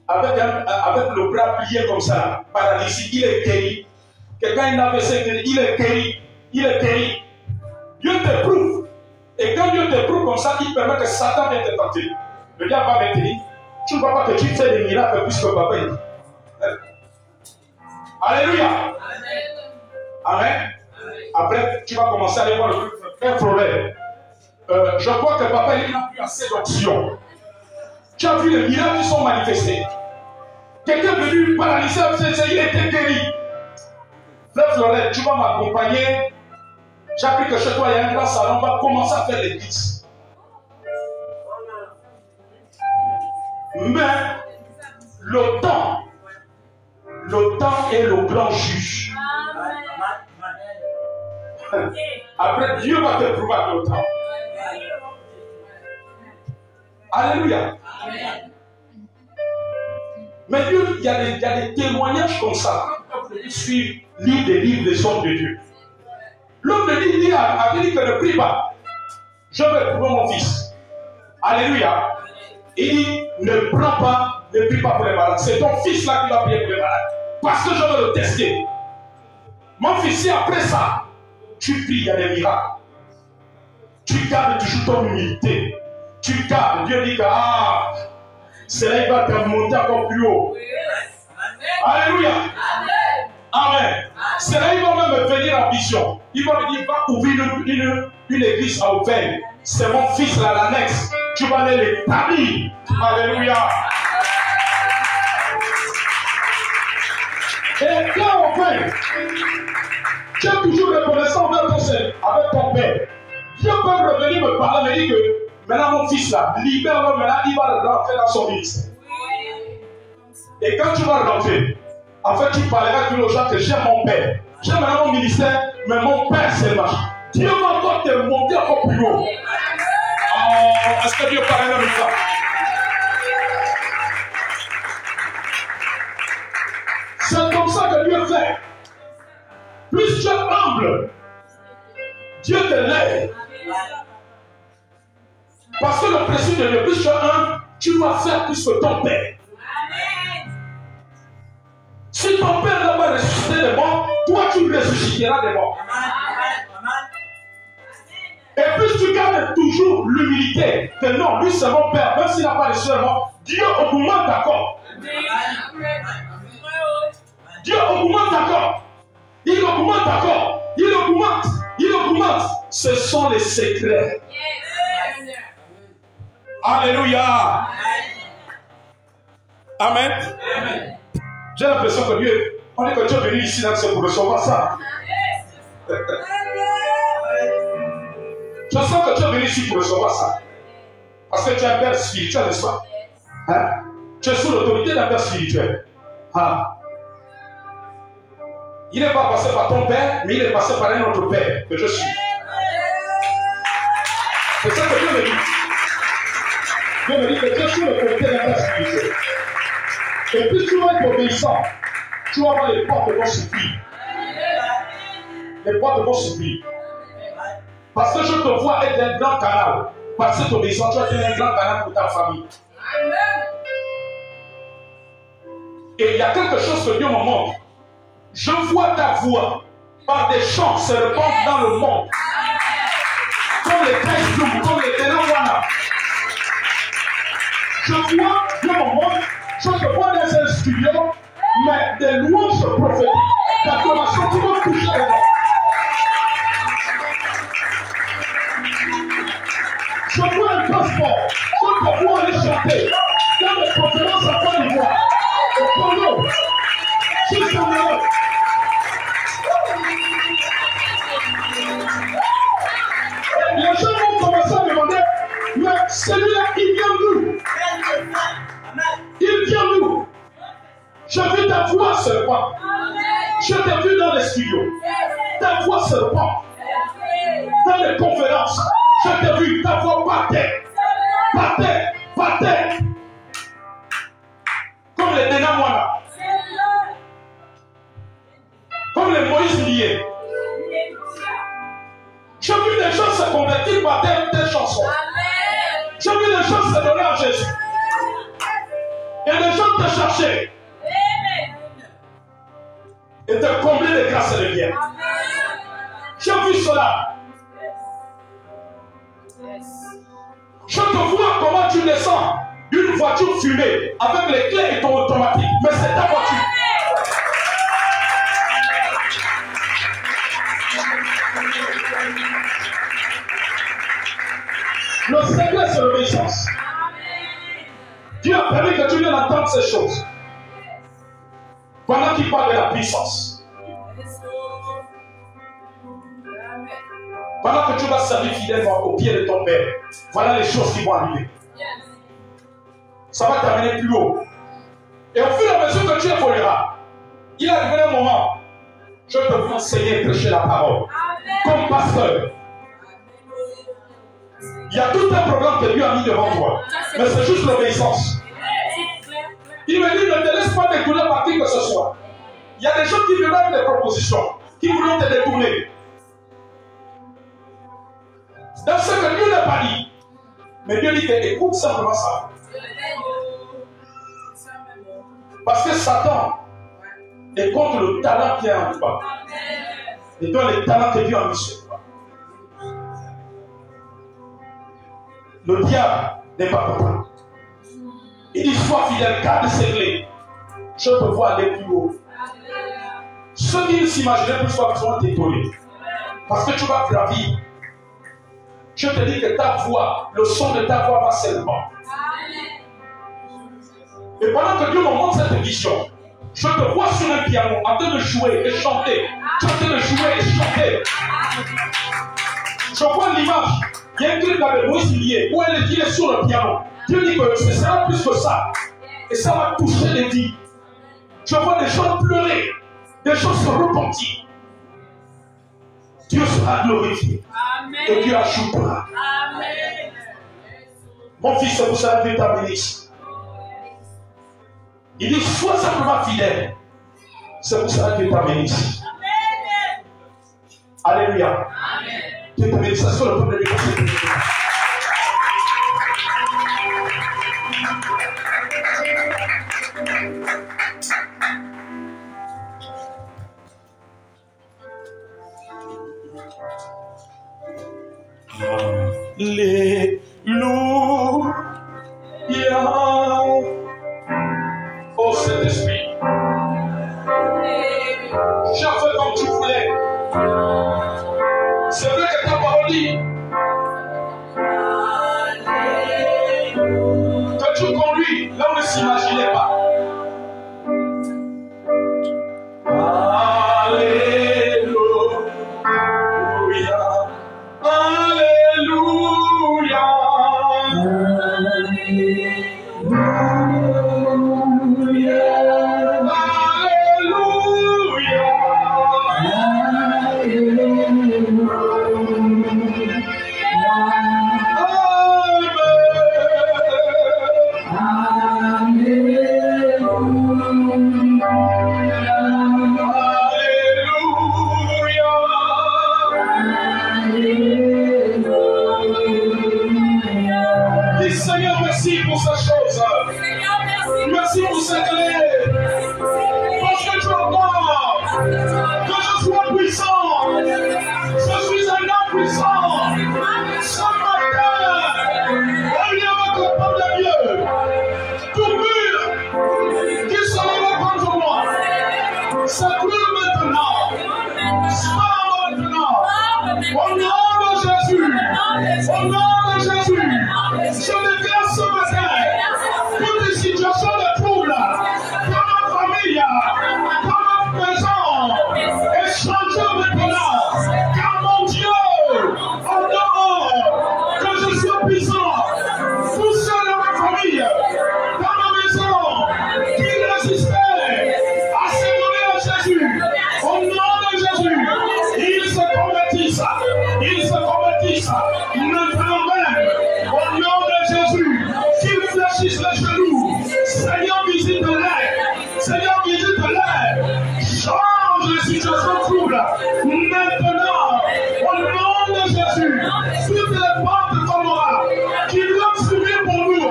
avec le bras plié comme ça, paralysie, il est guéri. Quelqu'un il avait AVC, il est guéri. Dieu t'éprouve. Et quand Dieu t'éprouve comme ça, il permet que Satan vienne te tenter. Le diable va me dire, tu ne vois pas que tu fais des miracles puisque papa dit. Alléluia. Amen. Après, tu vas commencer à aller voir un problème. Je crois que papa il n'a plus assez d'options. Tu as vu les miracles qui sont manifestés. Quelqu'un est venu paralysé, il était guéri. Lève l'oreille, tu vas m'accompagner. J'ai appris que chez toi, il y a un grand salon, on va commencer à faire l'église. Mais le temps est le grand juge. Après, Dieu va te prouver avec le temps. Alléluia. Mais Dieu, il y a des témoignages comme ça. Suivre, lire des livres des hommes de Dieu. L'homme de Dieu a dit que ne prie pas. Je vais prouver mon fils. Alléluia. Il dit, ne prie pas pour les malades. C'est ton fils là qui va prier pour les malades. Parce que je veux le tester. Mon fils, si après ça, tu pries, il y a des miracles. Tu gardes toujours ton humilité. Tu gardes. Dieu dit que cela il va te monter encore plus haut. Alléluia. Amen. Cela il va même venir en vision. Il va me dire, va ouvrir une église à Auvergne. C'est mon fils là, l'annexe. Tu vas aller l'établir. Alléluia. Et quand on fait, tu es toujours reconnaissant avec ton père. Dieu peut revenir me parler, me dire que maintenant mon fils là, libère-le, maintenant il va rentrer dans son ministère. Et quand tu vas rentrer, en fait tu parleras aux gens que j'aime mon père. J'aime maintenant mon ministère, mais mon père c'est marche. Dieu va encore te monter encore plus haut. Oh, est-ce que Dieu parle comme ça? C'est comme ça que Dieu fait. Plus tu es humble, Dieu te lève. Parce que le principe de Dieu, plus tu es humble, tu dois faire plus que ton père. Si ton père n'a pas ressuscité des morts, toi tu ressusciteras des morts. Et puis tu gardes toujours l'humilité que non, lui c'est mon père, même s'il n'a pas ressuscité des morts, Dieu augmente d'accord. Dieu augmente d'accord. Il augmente d'accord. Il augmente. Ce sont les secrets. Alléluia. Amen. J'ai l'impression que Dieu, on est que Dieu est venu ici, c'est pour recevoir ça. Je sens que tu es venu ici pour recevoir ça. Parce que tu es un père spirituel, n'est-ce pas? Hein? Tu es sous l'autorité d'un père spirituel. Il n'est pas passé par ton père, mais il est passé par un autre père que je suis. C'est ça que Dieu me dit. Dieu me dit que tu es sous l'autorité d'un père spirituel. Et puis tu vas être obéissant. Tu vas voir les portes vont s'ouvrir. Les portes vont s'ouvrir. Parce que je te vois être un grand canal. Par cette obéissance, tu vas être un grand canal pour ta famille. Et il y a quelque chose que Dieu me montre. Je vois ta voix par des chants se répandre dans le monde. Comme les Taïdoum, comme les Tenawana. Je vois, Dieu me montre, je te vois dans un studio, mais des louanges prophétiques, d'acclamations qui vont toucher les gens. Je vois un transport, je te vois aller chanter dans les conférences à Côte d'Ivoire, au Congo, jusqu'au Maroc. Les gens vont commencer à demander, mais celui-là, il vient d'où? Il vient d'où? J'ai vu ta voix se répandre. Je t'ai vu dans les studios. Ta voix se répand. Dans les conférences, je t'ai vu, ta voix battait. Comment J'ai vu des gens se convertir par des chansons. J'ai vu des gens se donner à Jésus. Et les gens te cherchaient. Et te combler de grâce et de bien. J'ai vu cela. Je te vois comment tu descends d'une voiture fumée avec les clés et ton automatique. Mais c'est ta voiture. Le secret, c'est l'obéissance. Dieu a permis que tu viennes entendre ces choses. Pendant qu'il parle de la puissance. Pendant que tu vas servir fidèlement au pied de ton Père, voilà les choses qui vont arriver. Ça va t'amener plus haut. Et au fur et à mesure que tu évolueras, il arrivera un moment, je te veux enseigner et prêcher la parole. Comme pasteur. Il y a tout un programme que Dieu a mis devant toi. Mais c'est juste l'obéissance. Il me dit, ne te laisse pas détourner par qui que ce soit. Il y a des gens qui viennent avec des propositions, qui voudront te détourner. Dans ce que Dieu n'a pas dit. Mais Dieu dit que écoute simplement ça. Parce que Satan est contre le talent qui est en toi. Et donc les talents que Dieu a mis sur toi. Le diable n'est pas content. Il dit sois fidèle, garde ses clés. Je te vois aller plus haut. Ceux qui ne s'imaginaient plus soient étonnés. Parce que tu vas gravir. Je te dis que ta voix, le son de ta voix va s'élever. Et pendant que Dieu me montre cette vision, je te vois sur un piano en train de jouer et chanter. Tu es en train de jouer et chanter. Je vois l'image. Il y a un clip avec Moïse lié où il est sur le piano. Dieu dit que ce sera plus que ça. Et ça va toucher les vies. Je vois des gens pleurer, des gens se repentir. Dieu sera glorifié. Amen. Et Dieu ajoutera. Amen. Mon fils, c'est pour ça que Dieu t'a béni. Il dit, sois simplement fidèle. C'est pour ça que Dieu t'a béni. Alléluia. Amen. Dieu t'a béni. Ça soit le peuple de Dieu. Alléluia. Oh Saint-Esprit, j'ai fait comme tu voulais. C'est vrai que ta parole dit que tu conduis là où on ne s'imaginait pas. Change la situation trouble. Maintenant, au nom de Jésus. Jésus, toutes les portes qu'on aura, qui doivent s'ouvrir pour nous,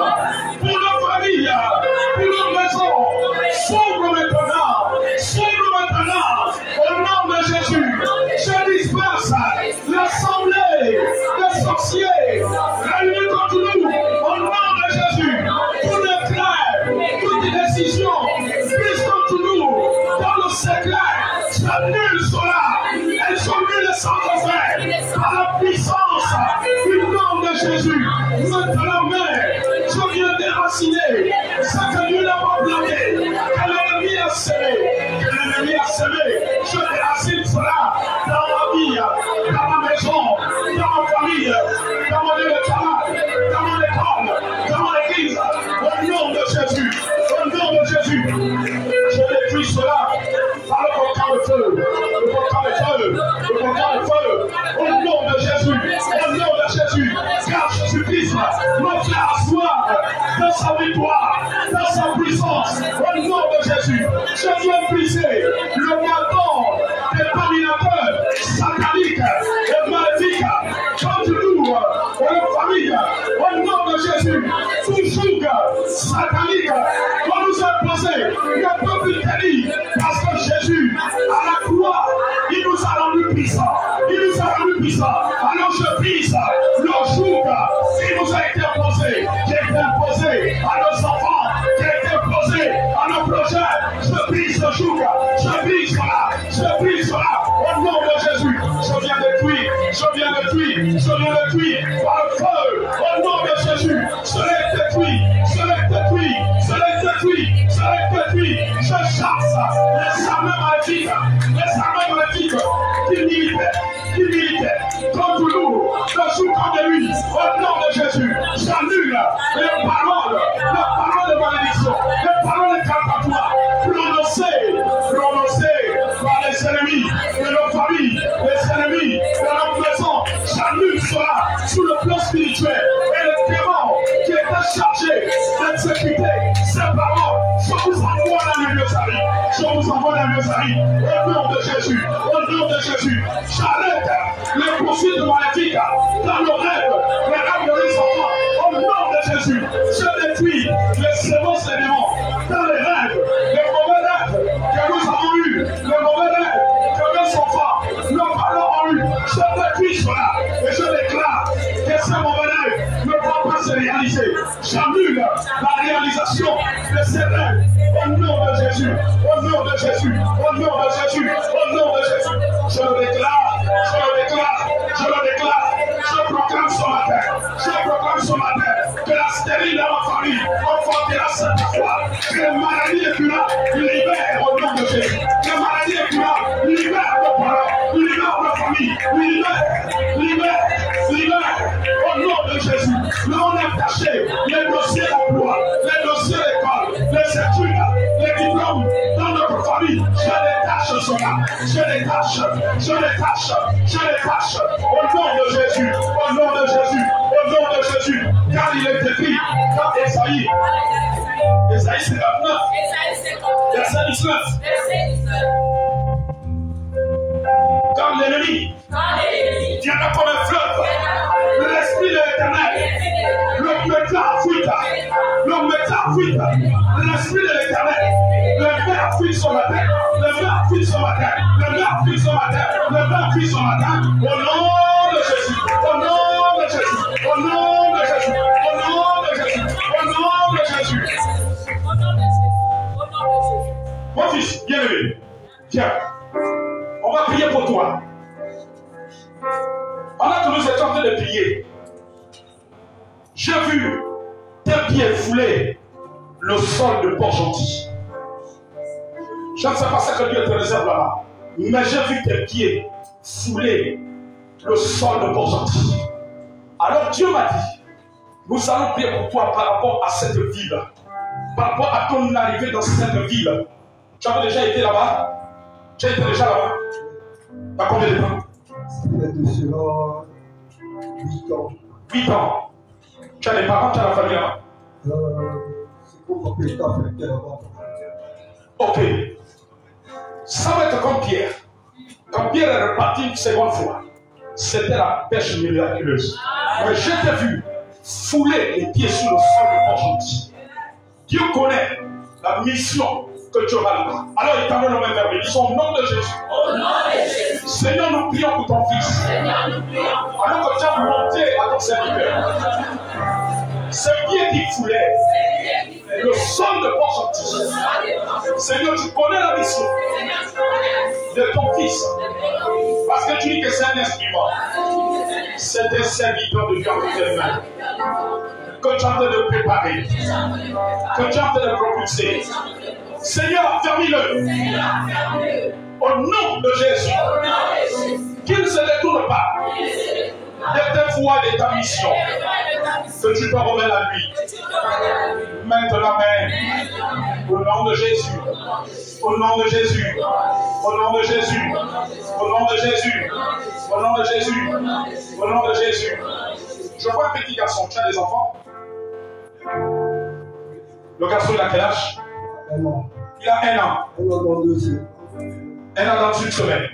pour nos familles, pour nos maisons, s'ouvre maintenant, au nom de Jésus. Je disperse l'assemblée des sorciers réunis contre nous, au nom de Jésus. Tout déclare, toute décision prise contre nous, dans le secret, j'annule cela. Elles sont nues les sans-enfer par la puissance du nom de Jésus. Maintenant, je viens déraciner ce que Dieu n'a pas planté, que l'ennemi a semé, je déracine cela dans ma vie, dans ma maison, dans ma famille, dans mon lieu de travail, dans mon école, dans mon église, au nom de Jésus, je détruis cela par le volcan de feu, au nom de Jésus, car Jésus-Christ me fait asseoir dans sa victoire, dans sa puissance, au nom de Jésus. Je viens briser le bâton des dominateurs sataniques et maléfiques contre nous, nos familles, au nom de Jésus. Tout joug satanique qu'on nous a posé, ne peut plus tenir, parce que Jésus, à la croix, il nous a rendu puissants. Alors je brise le joug qui nous a été imposé, qui a été imposé à nos enfants, qui a été imposé à nos projets. Je brise le joug, je brise cela, au nom de Jésus. Je viens détruire par le feu, au nom de Jésus. Je l'ai détruit. Je chasse les armées maléfiques qui militaient contre nous, le jour comme de lui, au nom de Jésus. J'annule les paroles de malédiction, les paroles de calcatoire, prononcées par les ennemis de nos familles, les ennemis de nos maisons. J'annule cela sur le plan spirituel et les démons qui étaient chargés d'exécuter ces paroles. Je vous envoie dans les lieux au nom de Jésus. J'arrête les poursuites maléfiques dans nos rêves, les rêves de nos enfants, au nom de Jésus. Je détruis les sémences des démons dans les rêves, les mauvais rêves que nous avons eus, les mauvais rêves que nos enfants, nos parents ont eus. Je détruis cela et je déclare que ces mauvais rêves ne vont pas se réaliser. J'annule la réalisation de ces rêves au nom de Jésus. Je le déclare, je proclame ce matin, que la stérile dans ma famille confrontera cette foi, que les maladies incurables libèrent au nom de Jésus, que les maladies incurables libèrent nos parents, libèrent nos familles, libèrent au nom de Jésus. Là on a caché les dossiers d'emploi, les dossiers d'école, les études, les diplômes dans notre famille. Je les tâche au nom de Jésus, car il est écrit dans Esaïe 59, verset 19. Quand l'ennemi viendra comme un fleuve, l'esprit de l'Éternel le mettra en fuite, l'esprit de l'Éternel le met en fuite ce matin, au nom de Jésus, Mon fils, bien-aimé, tiens, on va prier pour toi. Pendant que nous étions en train de prier, j'ai vu tes pieds fouler le sol de Port-Gentil. Je ne sais pas ce que Dieu te réserve là-bas, mais j'ai vu tes pieds fouler le sol de Port-Gentil. Alors Dieu m'a dit, nous allons prier pour toi par rapport à cette ville, par rapport à ton arrivée dans cette ville. Tu avais déjà été là-bas? Tu as été déjà là-bas? T'as combien de temps? De cela 8 ans. 8 ans. Tu as des parents, tu as la famille là-bas? C'est pour mon pétard affecté là-bas. Ok. Ça va être comme Pierre. Quand Pierre est reparti une seconde fois, c'était la pêche miraculeuse. Mais je t'ai vu fouler les pieds sur le sol de ton gentil. Dieu connaît la mission que tu auras là. Alors il t'amène au même verbe. Ils sont au nom de Jésus. Au nom de Jésus. Seigneur, nous prions pour ton fils. Seigneur, nous prions. Alors que tu as monté à ton serviteur. Ces pieds qui foulaient le sol de ton gentil. Seigneur, tu connais la mission de ton fils. Parce que tu dis que c'est un instrument. C'est un serviteur de Dieu entre tes mains. Que tu es en train de préparer. Que tu es en train de propulser. Seigneur, ferme-le. Au nom de Jésus. Qu'il ne se détourne pas de tes voies et de ta mission. Que tu te remets à lui. Maintenant, Amen. Au nom de Jésus. Au nom de Jésus. Au nom de Jésus. Au nom de Jésus. Au nom de Jésus. Au nom de Jésus. Je vois un petit garçon. Tu as des enfants? Le garçon, il a quel âge? 1 an. Il a 1 an. 1 an dans 2 jours. 1 an dans une semaine.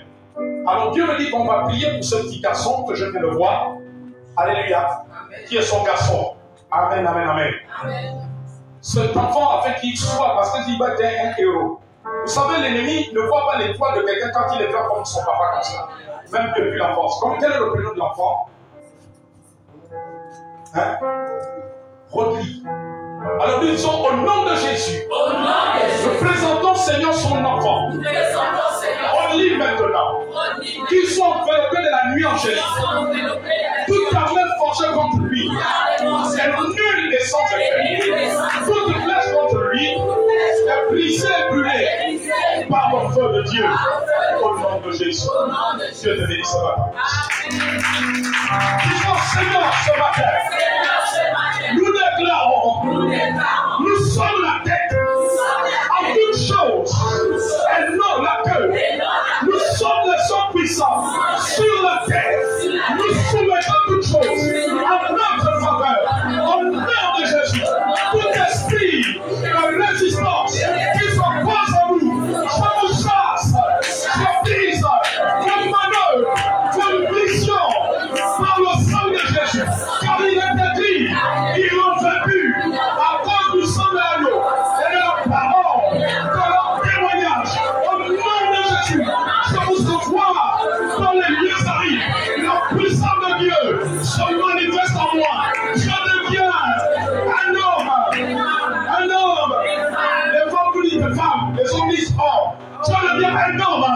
Alors Dieu me dit qu'on va prier pour ce petit garçon que je viens de voir. Alléluia. Qui est son garçon. Amen, amen, amen. Cet enfant a fait qu'il soit parce qu'il va être un héros. Vous savez, l'ennemi ne voit pas l'étoile de quelqu'un quand il est grand comme son papa comme ça. Même depuis l'enfance. Quel est le prénom de l'enfant? Hein? Rodri. Alors nous disons au nom de Jésus. Au nom de Jésus. Nous présentons Seigneur son enfant. Nous présentons Seigneur. On lit maintenant. Qu'il soit enveloppé de la nuit angélique. Toute armée forgée contre lui. Elle nulle et sans effet. Toute flèche contre lui est brisée et brûlée par le feu de Dieu. Au nom de Jésus. Dieu te bénisse ce matin. Disons Seigneur ce matin. Nous déclarons, nous sommes la tête en toutes choses et non la queue. Nous sommes les hommes puissants sur la terre. Nous soumettons toutes choses en notre faveur. Au nom de Jésus, tout esprit de résistance qui s'oppose à nous, je vous chasse, je brise, je manœuvre, je mission par le sang de Jésus. Car il est écrit, ils l'ont vaincu à cause du sang de l'agneau et de la parole, de leur témoignage. Au nom de Jésus, je vous envoie dans les lieux arides. La puissance de Dieu se manifeste en moi. Je deviens un homme. Les femmes vous disent femmes, les hommes disent homme. Je deviens un homme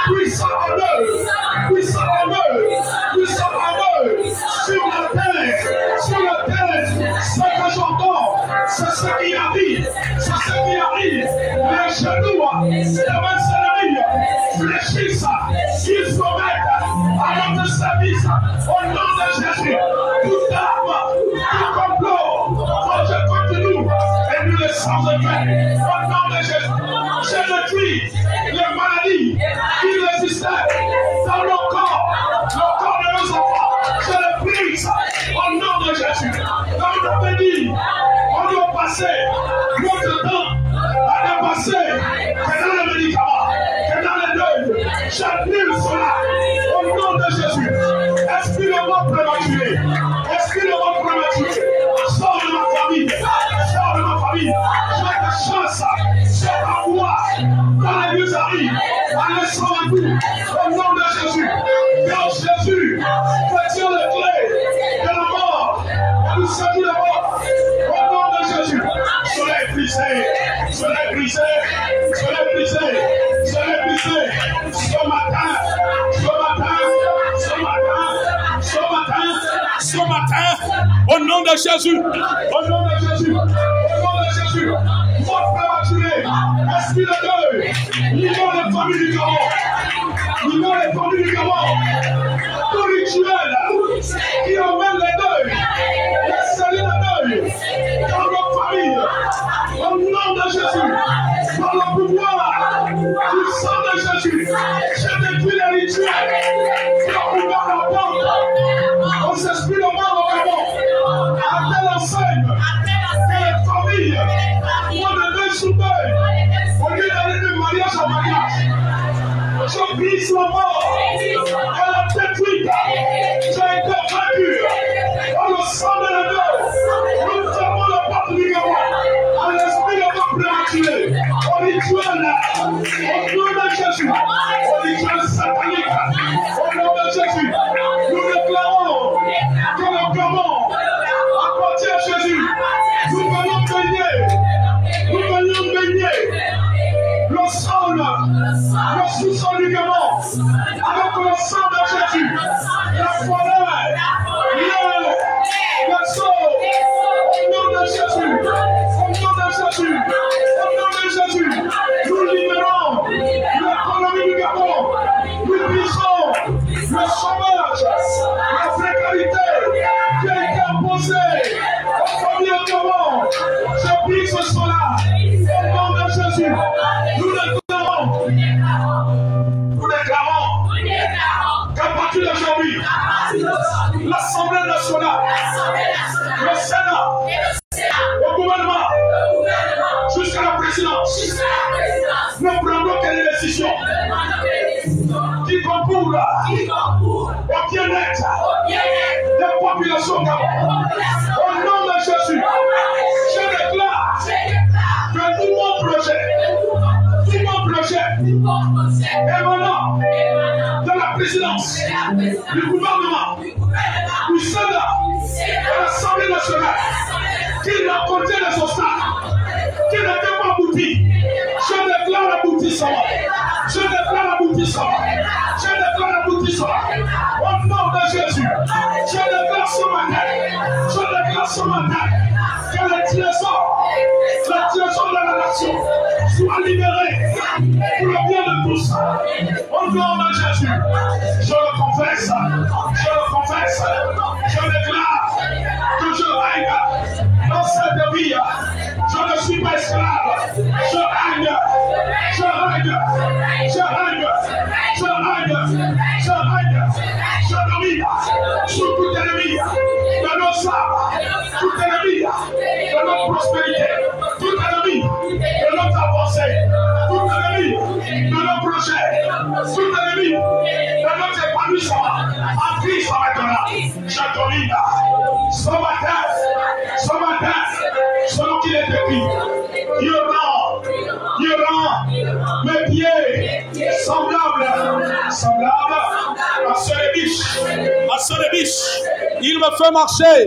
puissant en eux, puissant en eux, puissant en eux, sur la terre, ce que j'entends, c'est ce qui arrive, les genoux de mes ennemis fléchissent, ils se mettent à notre service, au nom de Jésus, toute arme, tout complot, projet contre nous, et nous les sans effet, au nom de Jésus, je détruis les maladies qui résistaient dans nos corps, le corps de nos enfants, je les brise, au nom de Jésus, dans nos pays, on doit passer notre temps à dépasser que dans les médicaments, que dans les deuils, j'annule cela, au nom de Jésus, esprit de mort prématuré, sors de ma famille, j'ai ta chance, j'ai ta voix, dans les lieux arrivent, allez sans la boue, au nom de Jésus, car Jésus retire les clés de la mort, et nous séduit la mort, au nom de Jésus, je l'ai brisé, ce matin, au nom de Jésus, mort prématurée, esprit de deuil, livrons les familles du Gabon, tout rituel qui emmène les deuils, les cellules de deuil dans nos familles, au nom de Jésus, par le pouvoir du sang de Jésus, je détruis les rituels qui ont ouvert la porte aux esprits de mort au Gabon, à telle enseigne que les familles font de deuil sous deuil, au lieu d'aller de mariage en mariage. Je brise la mort Elle est détruite. Tu as été vaincu. Dans le sang de l'agneau, nous fermons la porte du Gabon. À l'esprit de mort prématuré, au rituel, au nom de Jésus, au rituel satanique, au nom de Jésus, nous déclarons que le Gabon appartient à Jésus. Nous venons baigner le sol, le sous-sol du Gabon, avec le sang de Jésus, la forêt, le sol, au nom de Jésus, au nom de Jésus, au nom de Jésus, nous libérons l'économie du Gabon, nous brisons le chômage, la précarité qui a été imposée aux familles du Gabon. Je brise cela, au nom de Jésus, nous déclarons qu'à partir d'aujourd'hui, l'Assemblée nationale, le Sénat, le gouvernement, jusqu'à la présidence, ne prendront quelle décision qui concourt au bien-être des populations Gabon. Au nom de Jésus, je déclare que tout mon projet émanant de la présidence, du gouvernement, du Sénat, de l'Assemblée nationale, qui rencontrait les obstacles, qui n'étaient pas aboutis, je déclare aboutissement. Je déclare aboutissement. Je déclare aboutissement. Au nom de Jésus, je déclare ce matin que les trésors de la nation soient libérés pour le bien de tous. Au nom de Jésus, je le confesse, je déclare que je règne dans cette vie. Je ne suis pas esclave, je règne domine sur tout ennemi de nos âmes, tout ennemi de notre prospérité, tout ennemi de notre avancée, tout ennemi de nos projets, tout ennemi de notre épanouissement. En Christ maintenant, je domine. Ce matin, selon qu'il est écrit, il rend mes pieds semblables à ceux des biches. Il me fait marcher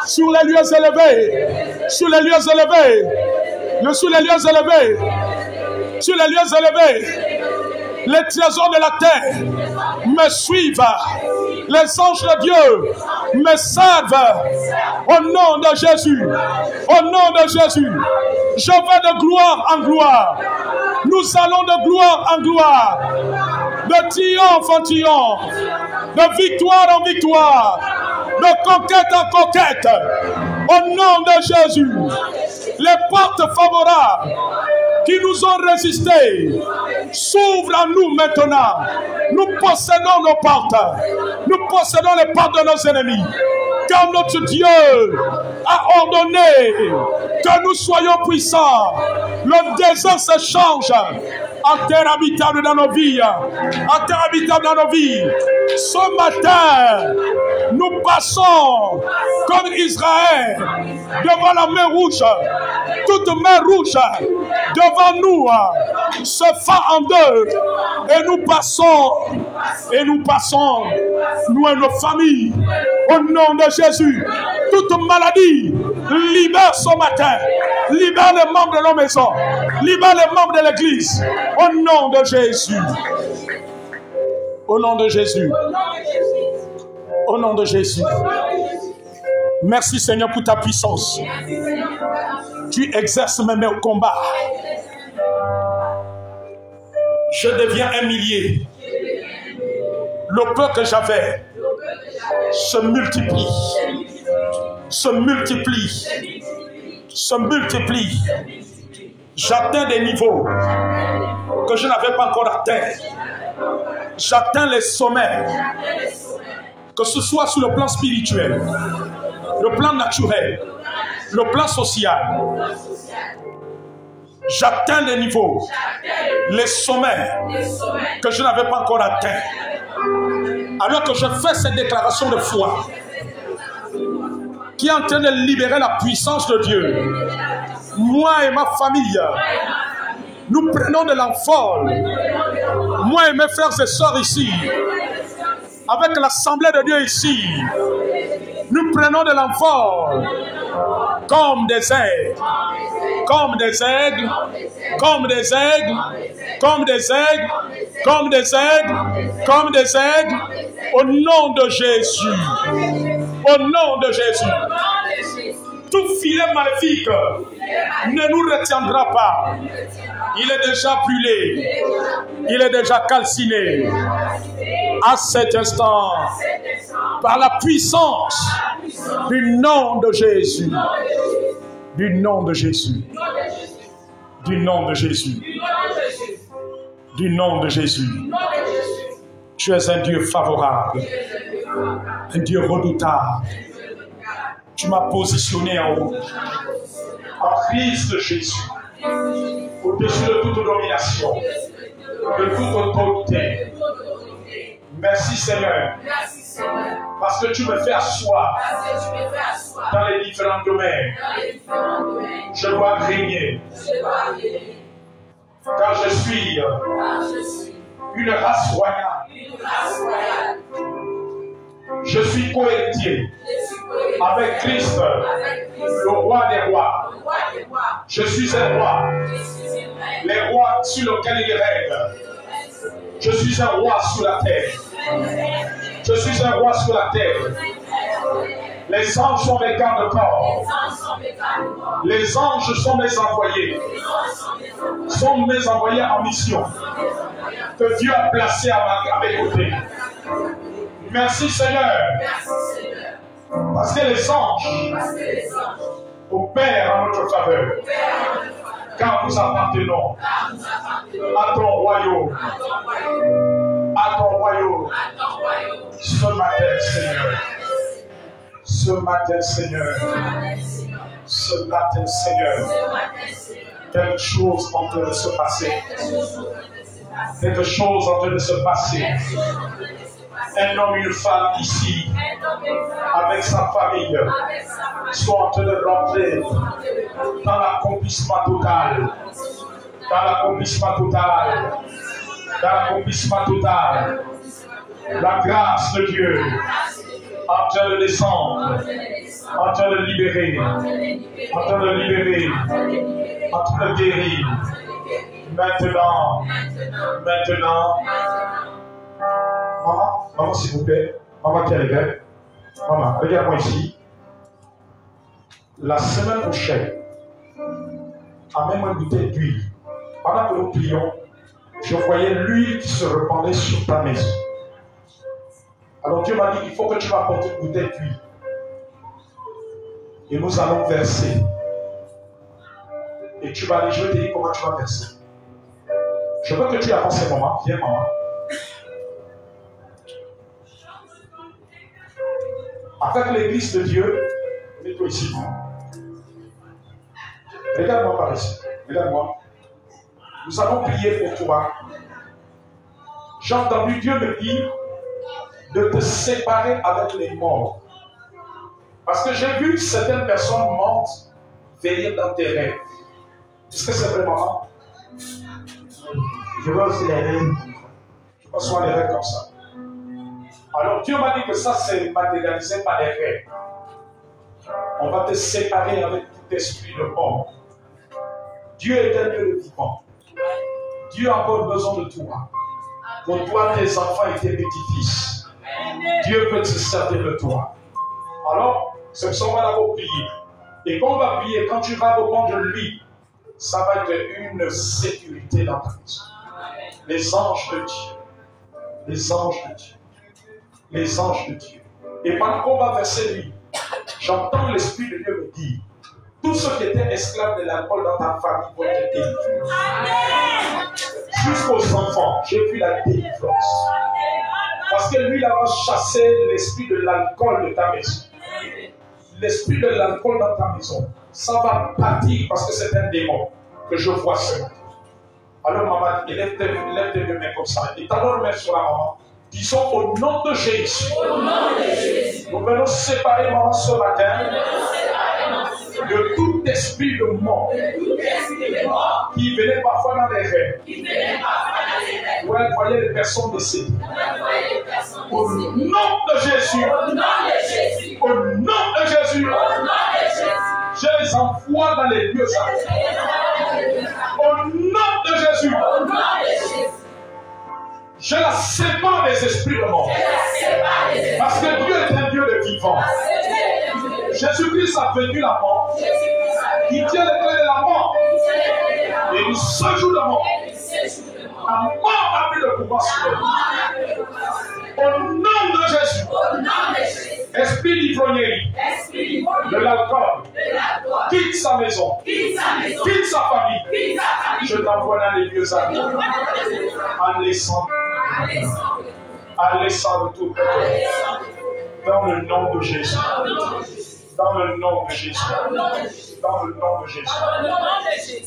sur les lieux élevés, sur les lieux élevés. Les trésors de la terre me suivent. Les anges de Dieu me servent. Au nom de Jésus. Au nom de Jésus. Je vais de gloire en gloire. Nous allons de gloire en gloire. De triomphe en triomphe. De victoire en victoire. De conquête en conquête. Au nom de Jésus. Les portes favorables qui nous ont résisté s'ouvrent à nous maintenant. Nous possédons nos portes. Nous possédons les portes de nos ennemis. Car notre Dieu a ordonné que nous soyons puissants. Le désert se change en terre habitable dans nos vies. En terre habitable dans nos vies. Ce matin, nous passons comme Israël devant la mer rouge. Toute mer rouge devant nous se fait en deux. Et nous passons, nous et nos familles, au nom de Jésus. Toute maladie, libère ce matin. Libère les membres de nos maisons. Libère les membres de l'église. Au nom de Jésus. Au nom de Jésus. Au nom de Jésus. Merci Seigneur pour ta puissance. Tu exerces mes mains au combat. Je deviens un millier. Le peu que j'avais se multiplie. J'atteins des niveaux que je n'avais pas encore atteints. J'atteins les sommets. Que ce soit sur le plan spirituel, le plan naturel, le plan social. J'atteins les niveaux, les sommets que je n'avais pas encore atteints. alors que je fais cette déclaration de foi, qui est en train de libérer la puissance de Dieu, moi et ma famille, nous prenons de l'envol, moi et mes frères et sœurs ici, avec l'Assemblée de Dieu ici, nous prenons de l'envol comme des aigles, comme des aigles, comme des aigles, comme des aigles, comme des aigles, comme des aigles, au nom de Jésus, au nom de Jésus. Tout filet maléfique ne nous retiendra pas. Il est déjà brûlé, il est déjà calciné. À cet instant, par la puissance du nom de Jésus, du nom de Jésus, du nom de Jésus, du nom de Jésus. Tu es un Dieu favorable, un Dieu redoutable. Tu m'as positionné en haut, en Christ Jésus, au-dessus de toute domination, de toute autorité. Merci Seigneur, parce que tu me fais asseoir dans les différents domaines. Je dois régner, car je suis une race royale. Je suis cohéritier avec Christ, le roi des rois. Je suis un roi, les rois sur lesquels il règne. Je suis un roi sur la terre. Je suis un roi sur la terre. Les anges sont mes garde-corps. Les anges sont mes envoyés. Sont mes envoyés en mission que Dieu a placés à mes côtés. Merci Seigneur. Parce que les anges opèrent en notre faveur. Car nous appartenons à ton royaume. À ton royaume. Ce matin, Seigneur. Ce matin, Seigneur. Ce matin, Seigneur. Quelque chose en train de se passer. Quelque chose en train de se passer. Un homme, une femme ici, avec sa famille, sont en train de rentrer dans l'accomplissement total. Dans l'accomplissement total. Dans l'accomplissement total. La grâce de Dieu en train de descendre, en train de libérer, en train de libérer, en train de guérir. Maintenant, maman, s'il vous plaît, maman qui est arrivée, maman, regarde-moi ici. La semaine prochaine, amène-moi une bouteille d'huile. Pendant que nous prions, je voyais l'huile qui se répandait sur ta maison. Alors Dieu m'a dit, il faut que tu m'apportes une bouteille d'huile. Et nous allons verser. Et tu vas aller, je vais te dire comment tu vas verser. Je veux que tu avances, maman. Viens, maman. Avec l'église de Dieu, mets-toi ici. Regarde-moi par ici. Regarde-moi. Nous allons prier pour toi. J'ai entendu Dieu me dire de te séparer avec les morts. Parce que j'ai vu certaines personnes mortes veiller dans tes rêves. Est-ce que c'est vrai, maman? Je vois aussi les rêves. Je reçois les rêves comme ça. Alors Dieu m'a dit que ça c'est matérialisé par les rêves. On va te séparer avec tout esprit de mort. Dieu est un Dieu de vivant. Dieu a encore besoin de toi. Pour toi, tes enfants et tes petits-fils. Dieu peut se servir de toi. Alors, c'est ce qu'on va d'abord prier. Et quand on va prier, quand tu vas répondre lui, ça va être une sécurité dans ta maison. Les anges de Dieu. Les anges de Dieu. Les anges de Dieu. Et pendant qu'on va verser lui, j'entends l'Esprit de Dieu me dire, tous ceux qui étaient esclaves de l'alcool dans ta famille vont être délivrés. Jusqu'aux enfants, j'ai vu la délivrance. Parce que lui, il va chasser l'esprit de l'alcool de ta maison. L'esprit de l'alcool dans ta maison, ça va partir parce que c'est un démon que je vois ce matin. Alors maman, lève tes deux mains comme ça. Et t'as main sur la maman. Disons au nom de Jésus. Au nom de Jésus. Nous venons séparément ce matin de tout esprit de mort qui venait parfois dans les rêves. Où elle voyait les personnes décédées. Au nom de Jésus. Au nom de Jésus. Je les envoie dans les lieux saints. Au nom de Jésus. Je la sépare des esprits de mort. Parce que Dieu est un Dieu de vivant. Jésus-Christ a vaincu la mort. Il tient les clés de la mort. Et il se joue de mort. La mort n'a plus de pouvoir sur lui. Au nom de Jésus. Esprit d'ivrognerie, de l'alcool, quitte sa maison, quitte sa famille. Je t'envoie dans les lieux amis. En laissant de tout cœur. Dans le nom de Jésus. Dans le nom de Jésus. Dans le nom de Jésus.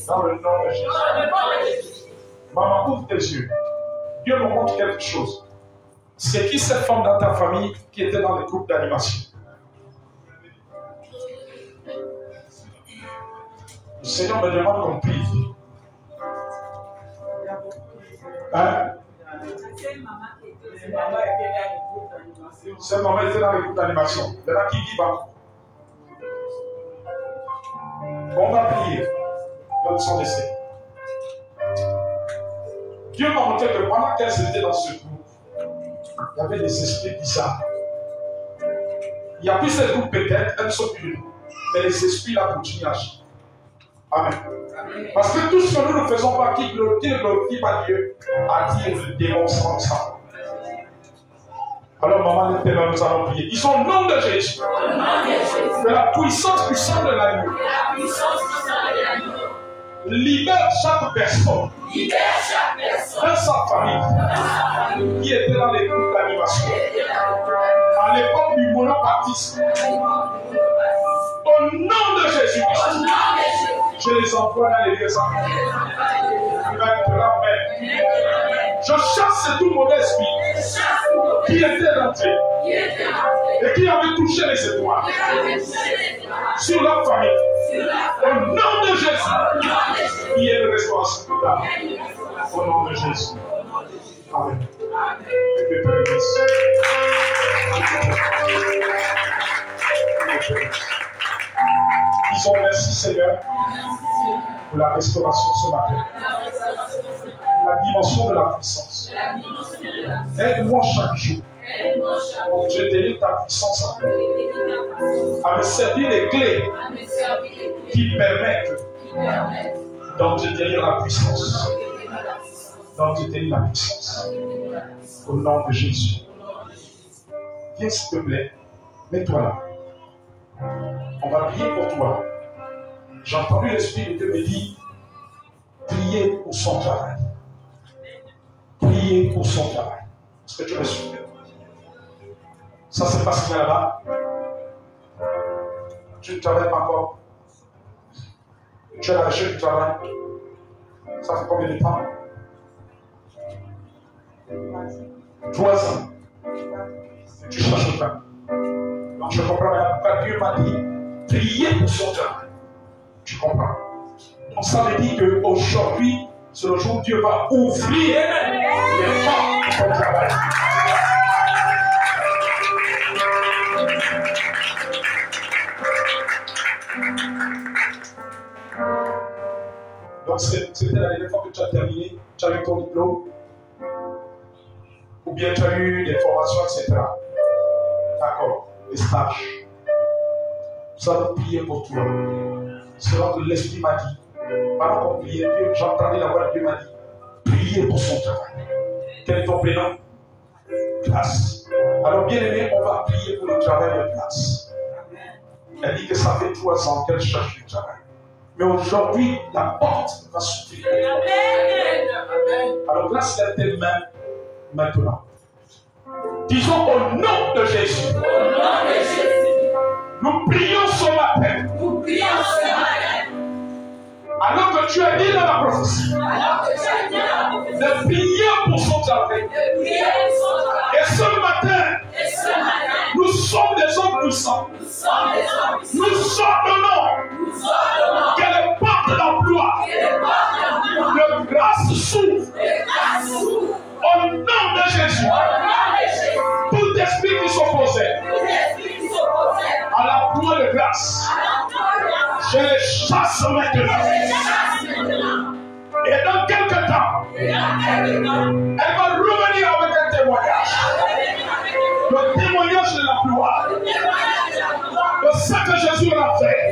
Dans le nom de Jésus. Maman, ouvre tes yeux. Dieu me montre quelque chose. C'est qui cette femme dans ta famille qui était dans les groupes d'animation? Le Seigneur me demande qu'on prie. Hein? Cette maman était dans les groupes d'animation. Il y en a qui vivent encore. On va prier. D'autres sont laissés. Dieu m'a montré que pendant qu'elles étaient dans ce groupe, il y avait des esprits bizarres. Il n'y a plus ces groupes peut-être, elles ne sont plus. Mais les esprits là continuent à agir. Amen. Parce que tout ce que nous ne faisons pas qui ne glorifie pas Dieu, attire le démon sans ça. Alors maman, nous allons prier. Ils sont au nom de Jésus. De la puissance puissante de l'agneau. Libère chaque personne. Dans sa famille. Qui était dans les groupes d'animation. À l'époque du monopartisme. Au nom de Jésus-Christ. Je les envoie dans les lieux saints. Je chasse tout mauvais esprit qui était rentré et qui avait touché les étoiles sur leur famille. Au nom de Jésus, il y a une restauration plus tard. Au nom de Jésus. Amen. Que Dieu te bénisse. Disons merci Seigneur pour la restauration ce matin. La dimension de la puissance. Aide-moi chaque jour. Je délivre ta puissance à me servir les clés qui permettent d'obtenir la puissance. D'obtenir la puissance. Au nom de Jésus. Viens s'il te plaît. Mets-toi là. On va prier pour toi. J'ai entendu l'Esprit de Dieu me dire priez pour son travail. Priez pour son travail. Est-ce que tu me suis? Ça se passe bien là-bas. Tu ne travailles pas encore. Tu es à la recherche du travail. Ça fait combien de temps? 3 ans. Tu cherches pas. Donc je comprends pas. Dieu m'a dit priez pour son travail. Tu comprends? Donc ça veut dire qu'aujourd'hui, c'est le jour où Dieu va ouvrir les portes de ton travail. Donc c'était la dernière fois que tu as terminé, tu as eu ton diplôme, ou bien tu as eu des formations, etc. D'accord, des stages. Nous allons prier pour toi. C'est là que l'Esprit m'a dit. Pendant qu'on priait, j'entendais la voix de Dieu m'a dit priez pour son travail. Quel est ton prénom? Classe. Alors, bien aimé, on va prier pour le travail de Classe. Elle dit que ça fait 3 ans qu'elle cherche du travail. Mais aujourd'hui, la porte va s'ouvrir. Alors, Classe, elle tes mains maintenant. Disons au nom de Jésus. Au nom de Jésus. Nous prions ce matin. Nous prions ce matin. Alors que que tu as dit dans la prophétie de prier pour son travail. Et ce matin, nous sommes des hommes puissants. Nous ordonnons que les portes d'emploi de grâce s'ouvrent. Au nom de Jésus, tout esprit qui s'opposait à l'emploi de grâce, je les chasse maintenant. Et dans quelques temps, elle va revenir avec un témoignage. Le témoignage de l'emploi. De ce que Jésus a fait.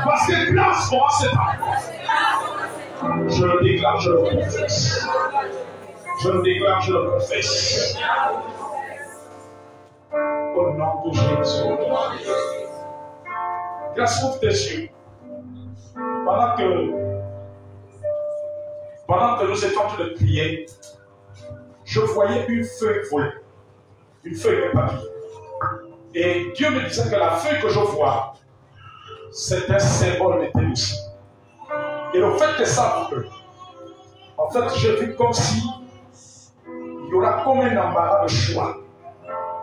Parce que grâce aura ses temps. Je le déclare, je le confesse. Je le déclare, je le confesse. Au nom de Jésus. Grâce, ouvre tes yeux. Pendant que nous étions en train de prier, je voyais une feuille voler. Une feuille de papier. Et Dieu me disait que la feuille que je vois, c'est un symbole de témoignage. Et le fait que ça vole, en fait, j'ai vu comme si il y aura comme un embarras de choix.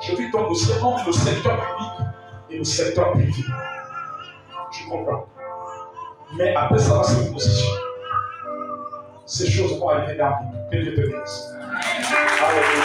Je vis ton dossier entre le secteur public et le secteur privé. Tu comprends? Mais après ça va se positionner. Ces choses vont arriver dans la vie. Que Dieu te bénisse. Alléluia.